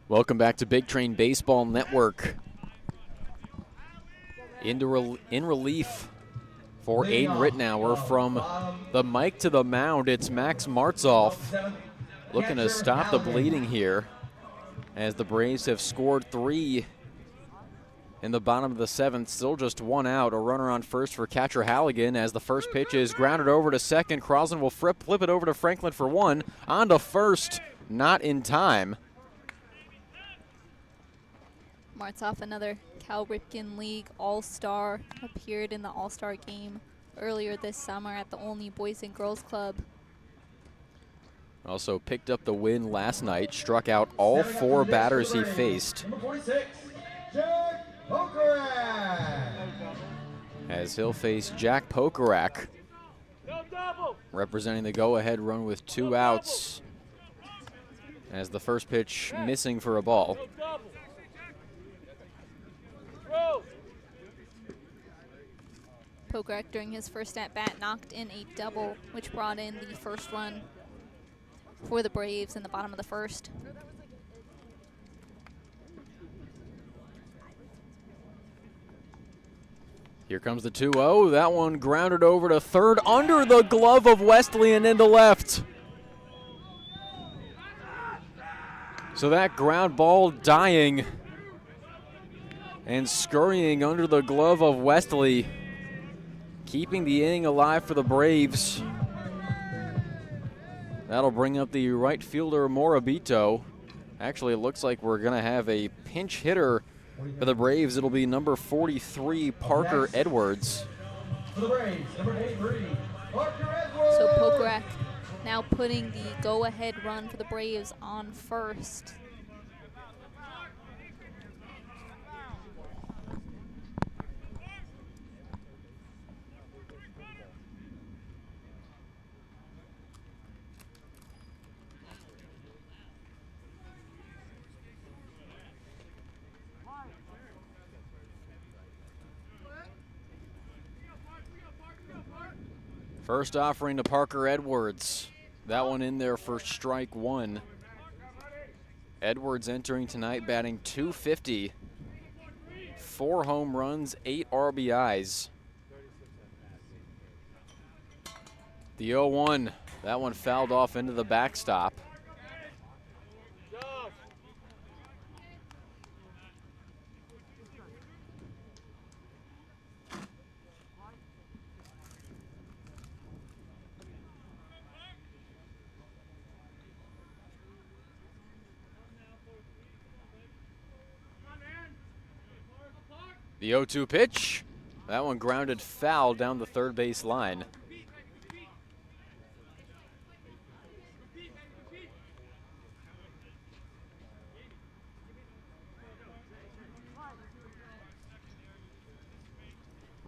Welcome back to Big Train Baseball Network. In relief for Aiden Rittenauer from the mic to the mound, it's Max Martzoff looking to stop the bleeding here, as the Braves have scored 3 in the bottom of the 7th. Still just 1 out. A runner on first for catcher Halligan, as the first pitch is grounded over to second. Crosland will flip it over to Franklin for 1. On to first, not in time. Martzoff, another Cal Ripken League All-Star, appeared in the All-Star game earlier this summer at the Olney Boys and Girls Club. Also picked up the win last night, struck out all 4 batters he faced. Number 46, Jack Pokerak. As he'll face Jack Pokerak, representing the go-ahead run with 2 outs, as the first pitch missing for a ball. Pokerak, during his first at-bat, knocked in a double, which brought in the first run for the Braves in the bottom of the first. Here comes the 2-0. That one grounded over to third, under the glove of Wesley and into left. So that ground ball dying and scurrying under the glove of Wesley keeping the inning alive for the Braves. That'll bring up the right fielder, Morabito. Actually, it looks like we're going to have a pinch hitter for the Braves. It'll be number 43, Parker Edwards. For the Braves, number 83, Parker Edwards. So Pokrack now putting the go-ahead run for the Braves on first. First offering to Parker Edwards. That one in there for strike one. Edwards entering tonight batting .250. 4 home runs, 8 RBIs. The 0-1, that one fouled off into the backstop. The 0-2 pitch, that one grounded foul down the third base line.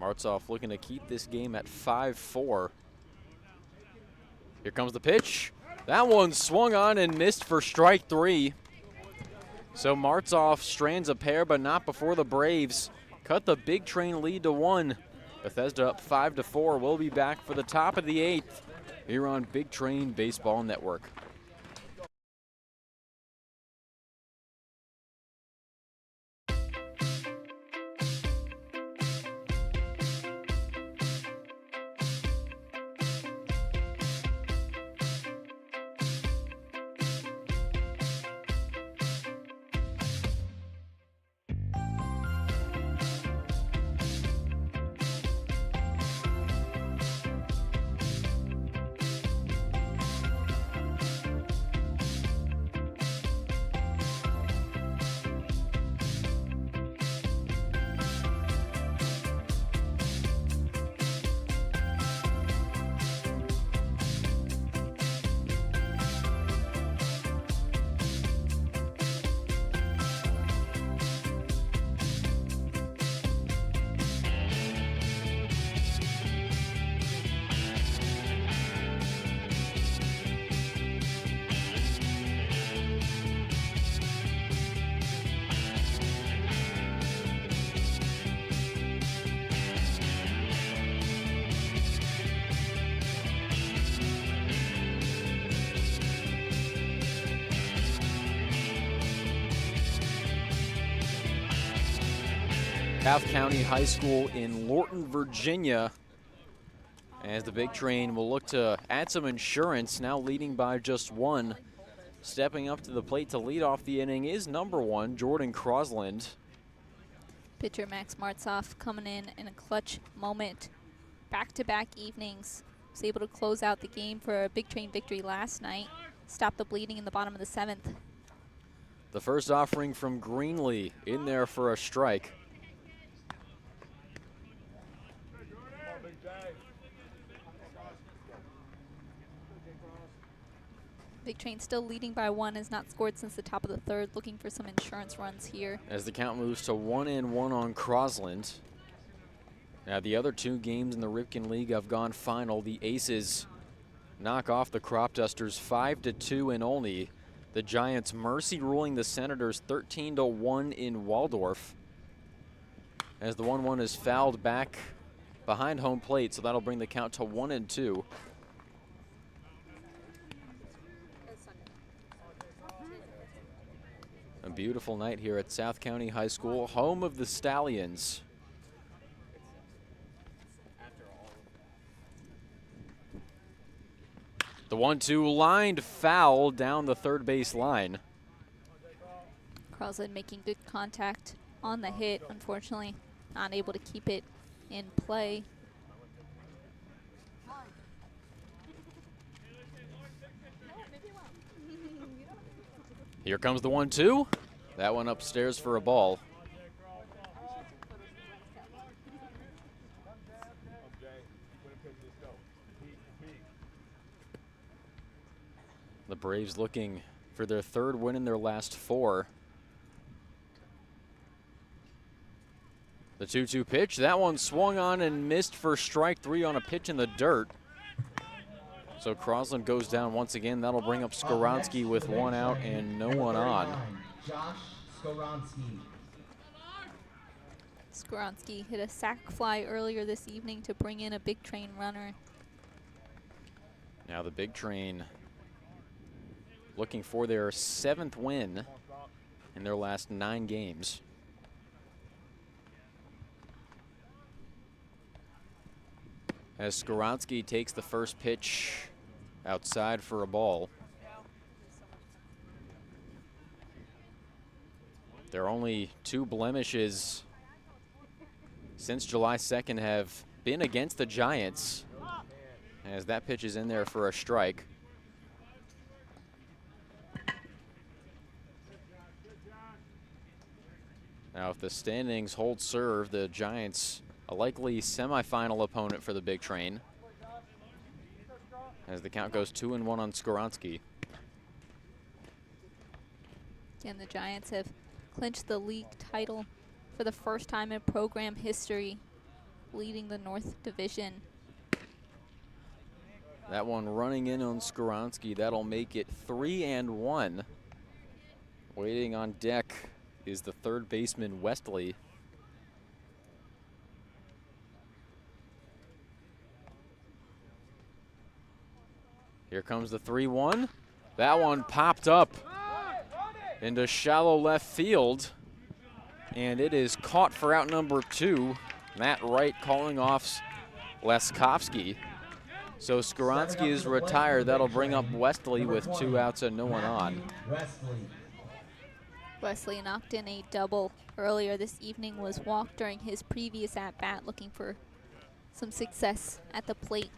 Martzoff looking to keep this game at 5-4. Here comes the pitch. That one swung on and missed for strike 3. So Martzoff strands a pair, but not before the Braves cut the Big Train lead to 1. Bethesda up 5-4. We'll be back for the top of the 8th here on Big Train Baseball Network. South County High School in Lorton, Virginia, as the Big Train will look to add some insurance, now leading by just 1. Stepping up to the plate to lead off the inning is number 1, Jordan Crosland. Pitcher Max Martzoff coming in a clutch moment. Back-to-back evenings. Was able to close out the game for a Big Train victory last night. Stop the bleeding in the bottom of the 7th. The first offering from Greenlee in there for a strike. Big Train still leading by 1, has not scored since the top of the 3rd, looking for some insurance runs here. As the count moves to 1-1 on Crosland. Now the other 2 games in the Ripken League have gone final. The Aces knock off the Crop Dusters 5-2 in Olney. The Giants mercy ruling the Senators 13-1 in Waldorf. As the 1-1 is fouled back behind home plate, so that'll bring the count to 1-2. A beautiful night here at South County High School, home of the Stallions. The 1-2 lined foul down the third base line. Crosland making good contact on the hit, unfortunately not able to keep it in play. Here comes the 1-2. That one upstairs for a ball. The Braves looking for their third win in their last 4. The 2-2 pitch, that one swung on and missed for strike 3 on a pitch in the dirt. So Crosland goes down once again. That'll bring up Skoronsky with 1 out and no one on. Josh Skoronsky. Skoronsky hit a sac fly earlier this evening to bring in a Big Train runner. Now the Big Train looking for their 7th win in their last 9 games. As Skoronsky takes the first pitch outside for a ball. Their only 2 blemishes since July 2nd have been against the Giants, as that pitch is in there for a strike. Now, if the standings hold serve, the Giants a likely semifinal opponent for the Big Train, as the count goes 2-1 on Skoronsky. Again, the Giants have clinched the league title for the first time in program history, leading the North Division. That one running in on Skoronsky. That'll make it 3-1. Waiting on deck is the third baseman, Westley. Here comes the 3-1. That one popped up into shallow left field, and it is caught for out number 2. Matt Wright calling off Leskovsky. So Skoronsky is retired. That'll bring up Westley with 2 outs and no one on. Wesley knocked in a double earlier this evening, was walked during his previous at-bat, looking for some success at the plate.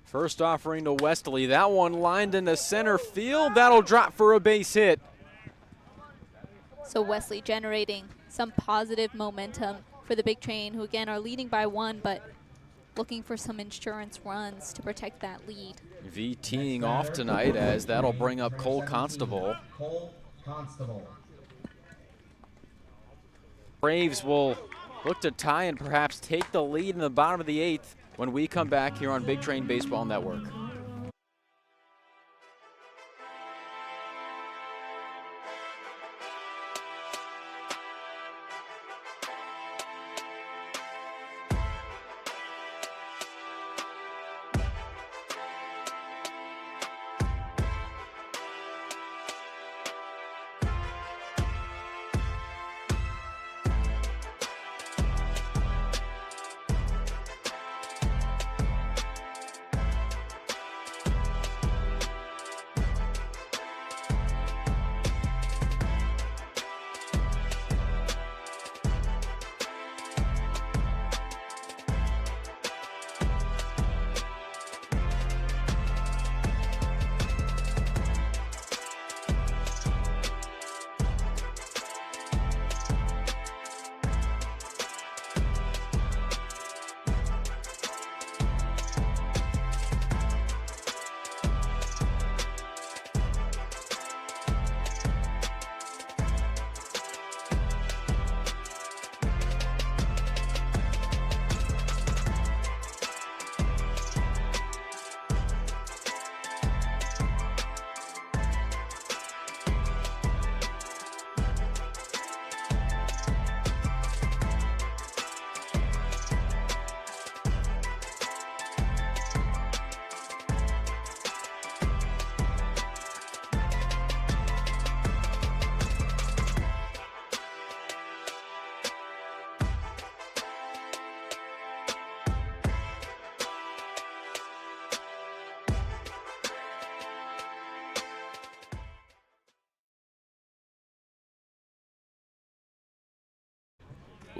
First offering to Westley. That one lined into center field. That'll drop for a base hit. So Wesley generating some positive momentum for the Big Train, who again are leading by 1, but looking for some insurance runs to protect that lead. V teeing off tonight, as that'll bring up Cole Constable. Braves will look to tie and perhaps take the lead in the bottom of the 8th when we come back here on Big Train Baseball Network.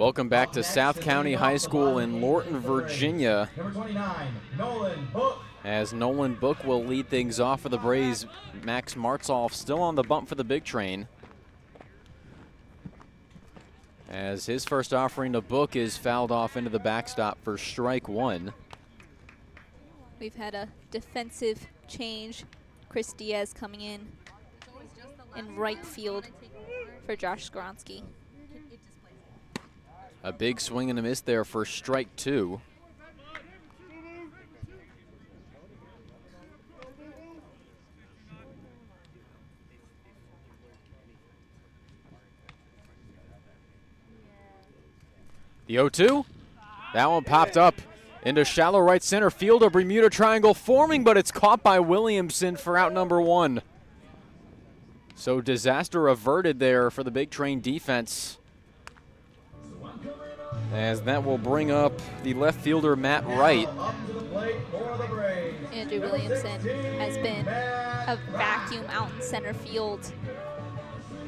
Welcome back to South County High School in Lorton, Virginia, Number 29, Nolan Book. as Nolan Book will lead things off for the Braves. Max Martzoff still on the bump for the big train, as his first offering to Book is fouled off into the backstop for strike one. We've had a defensive change. Chris Diaz coming in right field for Josh Skronsky. A big swing and a miss there for strike two. The 0-2, that one popped up into shallow right center field. A Bermuda Triangle forming, but it's caught by Williamson for out number one. So disaster averted there for the big train defense, as that will bring up the left fielder Matt Wright. Up to the plate for the Braves. Andrew Williamson has been a vacuum out in center field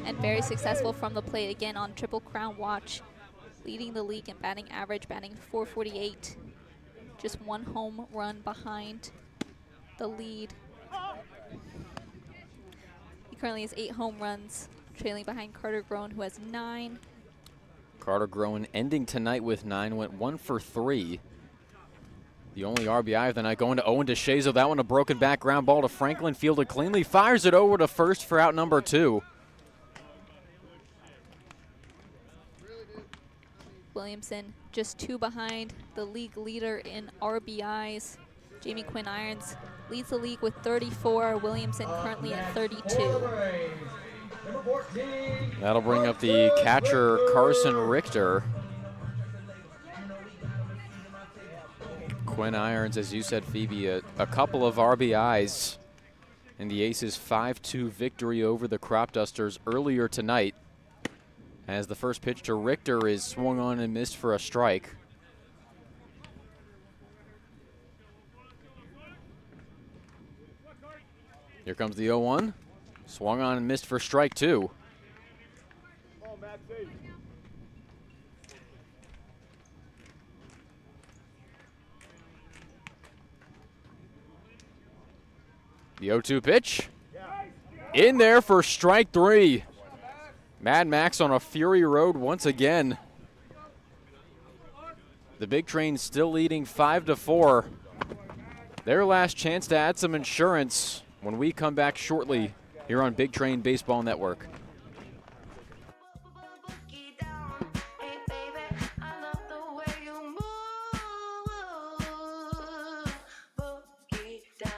and very successful from the plate, again on Triple Crown watch, leading the league in batting average, batting .448. Just one home run behind the lead. He currently has 8 home runs, trailing behind Carter Groen, who has 9. Carter Groen ending tonight with 9, went 1 for 3. The only RBI of the night going to Owen DeShazo. That one a broken back ground ball to Franklin, fielded cleanly, fires it over to first for out number 2. Williamson just 2 behind the league leader in RBIs. Jamie Quinn Irons leads the league with 34. Williamson currently at 32. Number 14. That'll bring up the catcher Carson Richter. Quinn Irons, as you said, Phoebe, a couple of RBIs in the Aces' 5-2 victory over the Crop Dusters earlier tonight, as the first pitch to Richter is swung on and missed for a strike. Here comes the 0-1. Swung on and missed for strike 2. The 0-2 pitch. In there for strike 3. Mad Max on a Fury Road once again. The big train still leading 5-4. Their last chance to add some insurance when we come back shortly here on Big Train Baseball Network. Boogie down. Hey, baby, I love the way you move. Boogie down.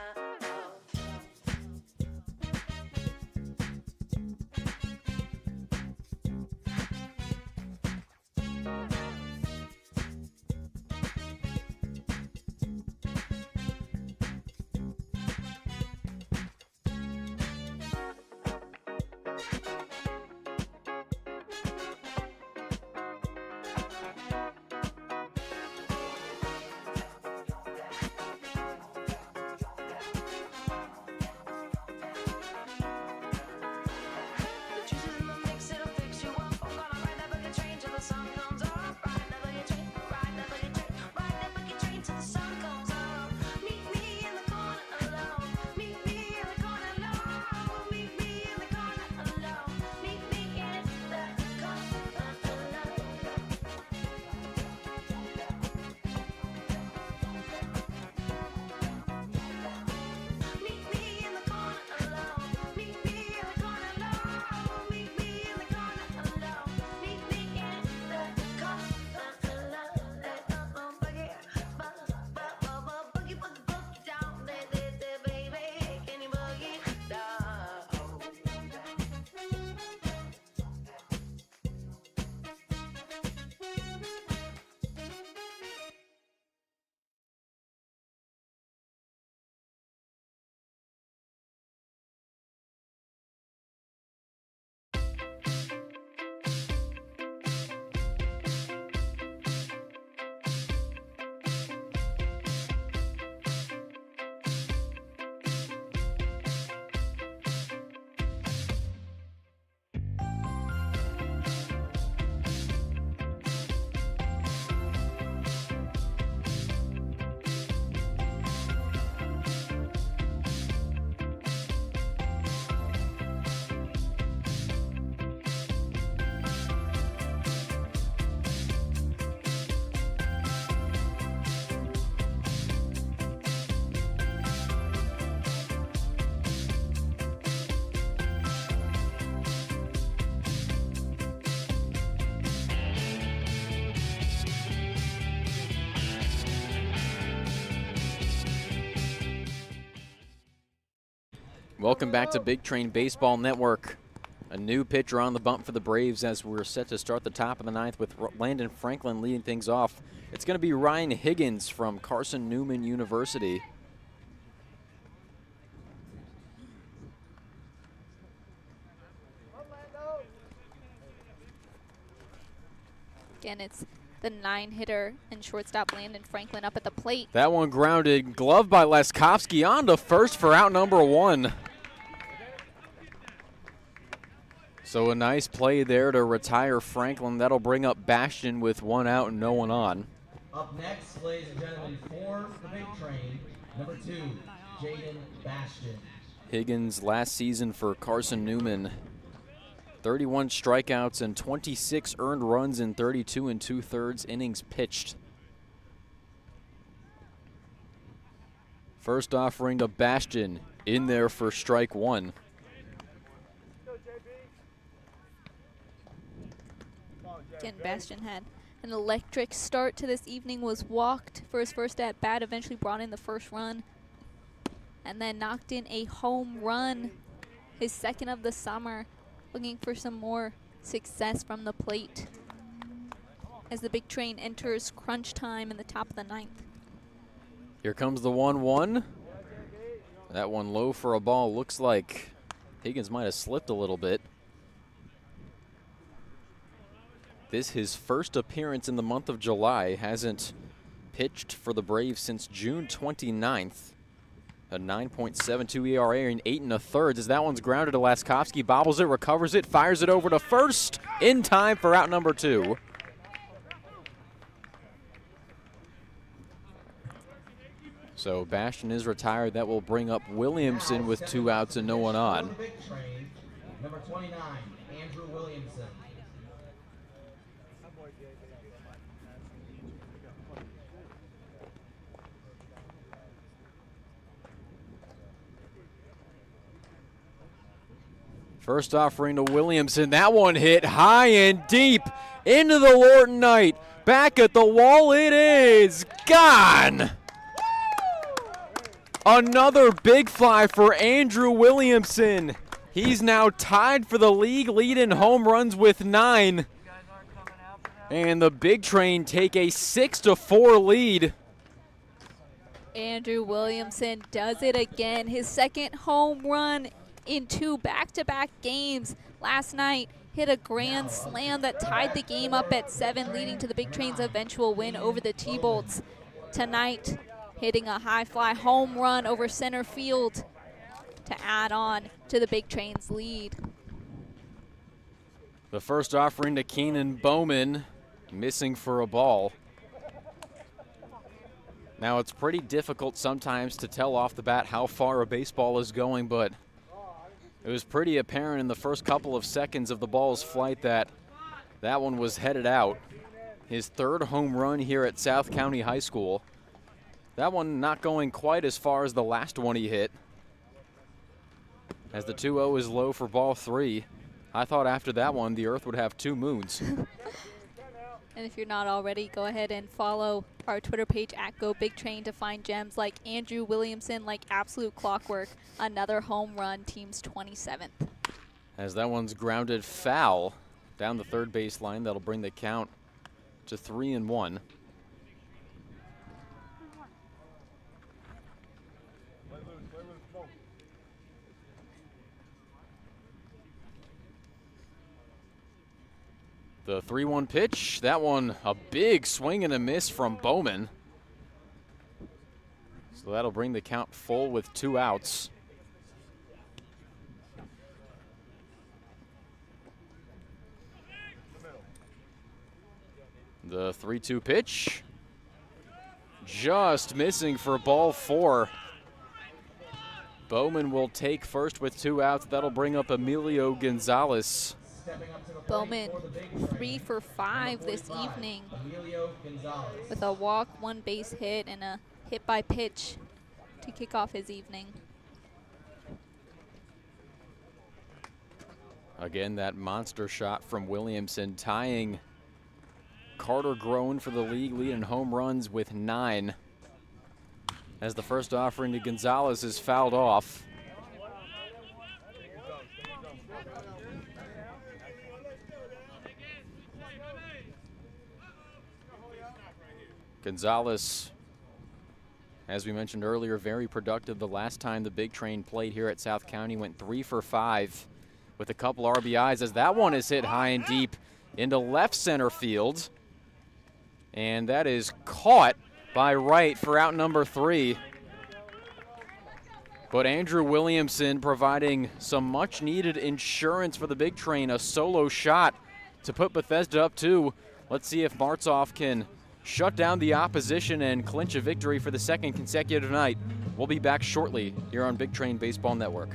Welcome back to Big Train Baseball Network. A new pitcher on the bump for the Braves as we're set to start the top of the ninth with Landon Franklin leading things off. It's going to be Ryan Higgins from Carson Newman University. Again, it's the 9-hitter and shortstop Landon Franklin up at the plate. That one grounded, glove by Leskovsky on to first for out number 1. So a nice play there to retire Franklin. That'll bring up Bastion with 1 out and no one on. Up next, ladies and gentlemen, for the Big Train, number 2, Jaden Bastion. Higgins last season for Carson Newman. 31 strikeouts and 26 earned runs in 32 2/3 innings pitched. First offering to Bastion in there for strike 1. Again, Bastion had an electric start to this evening, was walked for his first at bat, eventually brought in the first run, and then knocked in a home run, his second of the summer. Looking for some more success from the plate as the Big Train enters crunch time in the top of the 9th. Here comes the 1-1. That one low for a ball. Looks like Higgins might have slipped a little bit. This his first appearance in the month of July. Hasn't pitched for the Braves since June 29th. A 9.72 ERA in 8 1/3 as that one's grounded to Leskovsky. Bobbles it, recovers it, fires it over to first in time for out number 2. So Bastion is retired. That will bring up Williamson with 2 outs and no one on. Number 29, Andrew Williamson. First offering to Williamson. That one hit high and deep into the Lorton Knight. Back at the wall it is. Gone. Another big fly for Andrew Williamson. He's now tied for the league lead in home runs with 9. And the Big Train take a 6-4 lead. Andrew Williamson does it again. His second home run in 2 back-to-back games. Last night, hit a grand slam that tied the game up at 7, leading to the Big Train's eventual win over the T-Bolts. Tonight, hitting a high fly home run over center field to add on to the Big Train's lead. The first offering to Keenan Bowman, missing for a ball. Now, it's pretty difficult sometimes to tell off the bat how far a baseball is going, but it was pretty apparent in the first couple of seconds of the ball's flight that that one was headed out. His 3rd home run here at South County High School. That one not going quite as far as the last one he hit. As the 2-0 is low for ball 3. I thought after that one the earth would have 2 moons. And if you're not already, go ahead and follow our Twitter page at GoBigTrain to find gems like Andrew Williamson, like absolute clockwork. Another home run, team's 27th. As that one's grounded foul down the third base line, that'll bring the count to 3-1. The 3-1 pitch, that one a big swing and a miss from Bowman. So that'll bring the count full with 2 outs. The 3-2 pitch, just missing for ball 4. Bowman will take first with 2 outs. That'll bring up Emilio Gonzalez. Bowman 3 for 5 this evening with a walk, 1 base hit, and a hit by pitch to kick off his evening. Again, that monster shot from Williamson tying Carter Groen for the league lead in home runs with 9. As the first offering to Gonzalez is fouled off. Gonzalez, as we mentioned earlier, very productive the last time the Big Train played here at South County. Went 3 for 5 with a couple RBIs as that one is hit high and deep into left center field. And that is caught by Wright for out number 3. But Andrew Williamson providing some much needed insurance for the Big Train, a solo shot to put Bethesda up 2. Let's see if Martzoff can shut down the opposition and clinch a victory for the second consecutive night. We'll be back shortly here on Big Train Baseball Network.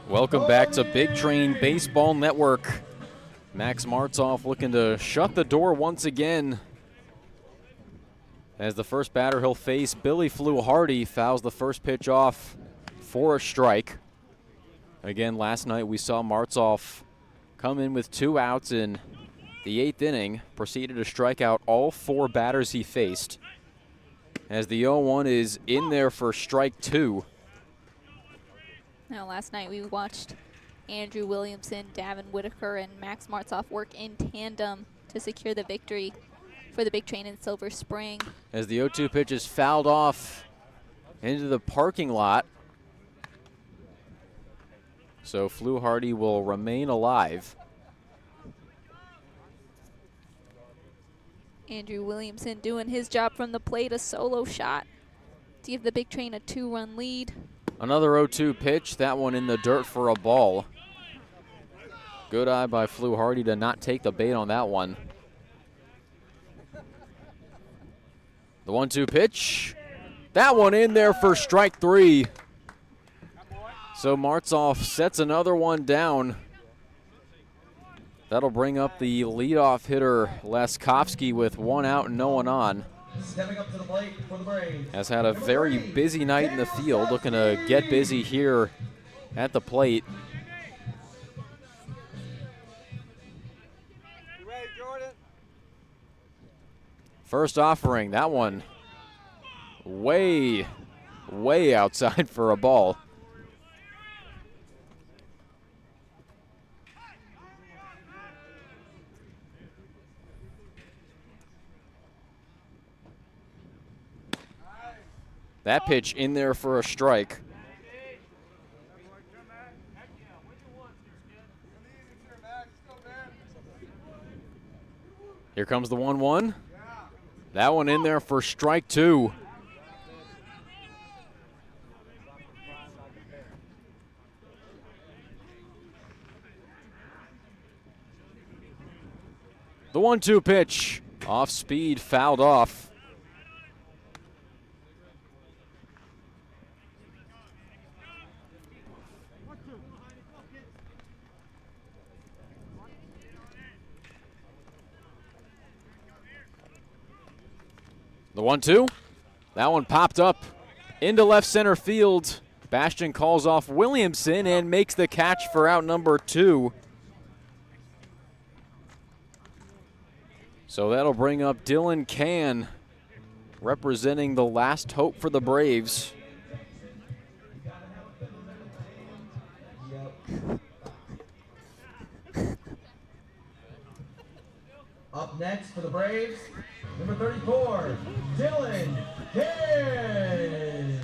Welcome back to Big Train Baseball Network. Max Martzoff looking to shut the door once again. As the first batter he'll face, Billy Fluharty, fouls the first pitch off for a strike. Again, last night we saw Martzoff come in with 2 outs in the 8th inning, proceeded to strike out all 4 batters he faced. As the 0-1 is in there for strike 2. Now, last night we watched Andrew Williamson, Davin Whitaker, and Max Martzoff work in tandem to secure the victory for the Big Train in Silver Spring. As the 0-2 pitch is fouled off into the parking lot. So Fluharty will remain alive. Andrew Williamson doing his job from the plate, a solo shot to give the Big Train a 2-run lead. Another 0-2 pitch, that one in the dirt for a ball. Good eye by Fluharty to not take the bait on that one. The 1-2 pitch, that one in there for strike 3. So Martzoff sets another one down. That'll bring up the leadoff hitter, Laskowski, with 1 out and no one on. Stepping up to the plate for the Braves. Has had a very busy night in the field, looking to get busy here at the plate. You ready, Jordan? First offering, that one way outside for a ball. That pitch in there for a strike. Here comes the 1-1. That one in there for strike 2. The 1-2 pitch, off speed, fouled off. The 1-2, that one popped up into left center field. Bastion calls off Williamson and makes the catch for out number 2. So that'll bring up Dylan Can, representing the last hope for the Braves. Up next for the Braves, number 34, Dylan Kane.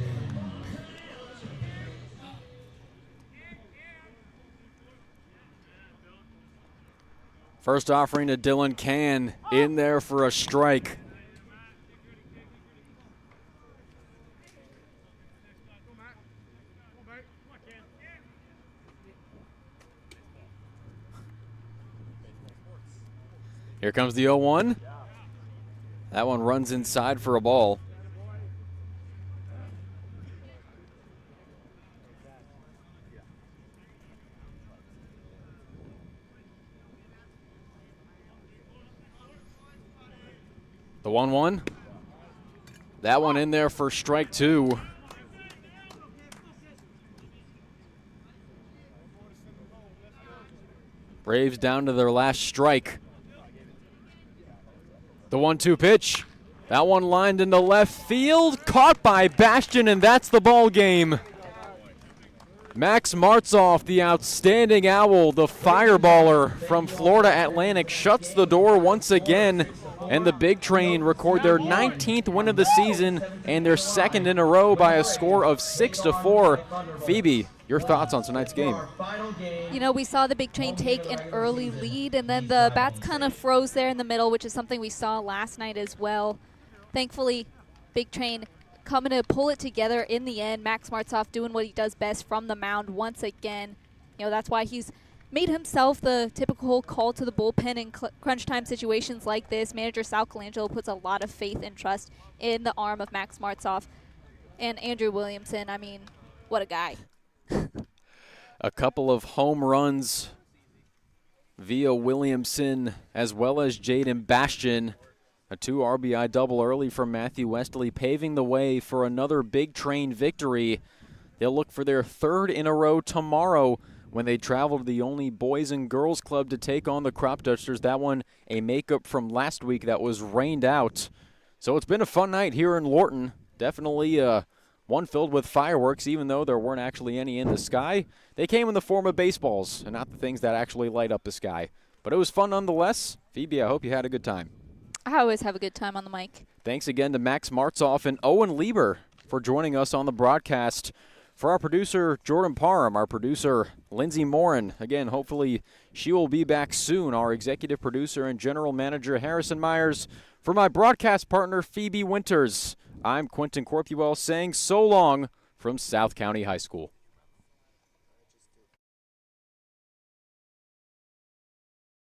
First offering to Dylan Can, in there for a strike. Here comes the 0-1. That one runs inside for a ball. The 1-1. That one in there for strike 2. Braves down to their last strike. The 1-2 pitch. That one lined into left field, caught by Bastion, and that's the ball game. Max Martzoff, the outstanding Owl, the fireballer from Florida Atlantic, shuts the door once again, and the Big Train record their 19th win of the season and their second in a row by a score of 6-4. Phoebe, your thoughts on tonight's game? You know, we saw the Big Train take an early lead, and then the bats kind of froze there in the middle, which is something we saw last night as well. Thankfully, Big Train coming to pull it together in the end. Max Martzoff doing what he does best from the mound once again. You know, that's why he's made himself the typical call to the bullpen in crunch time situations like this. Manager Sal Colangelo puts a lot of faith and trust in the arm of Max Martzoff. And Andrew Williamson, I mean, what a guy. A couple of home runs via Williamson as well as Jaden Bastion. A 2 RBI double early from Matthew Westley, paving the way for another Big Train victory. They'll look for their 3rd in a row tomorrow when they travel to the only boys and girls club to take on the Crop Dusters. That one a makeup from last week that was rained out. So it's been a fun night here in Lorton. Definitely one filled with fireworks, even though there weren't actually any in the sky. They came in the form of baseballs and not the things that actually light up the sky. But it was fun nonetheless. Phoebe, I hope you had a good time. I always have a good time on the mic. Thanks again to Max Martzoff and Owen Lieber for joining us on the broadcast. For our producer, Jordan Parham, our producer, Lindsey Morin. Again, hopefully she will be back soon. Our executive producer and general manager, Harrison Myers. For my broadcast partner, Phoebe Winters, I'm Quentin Corpuel saying so long from South County High School.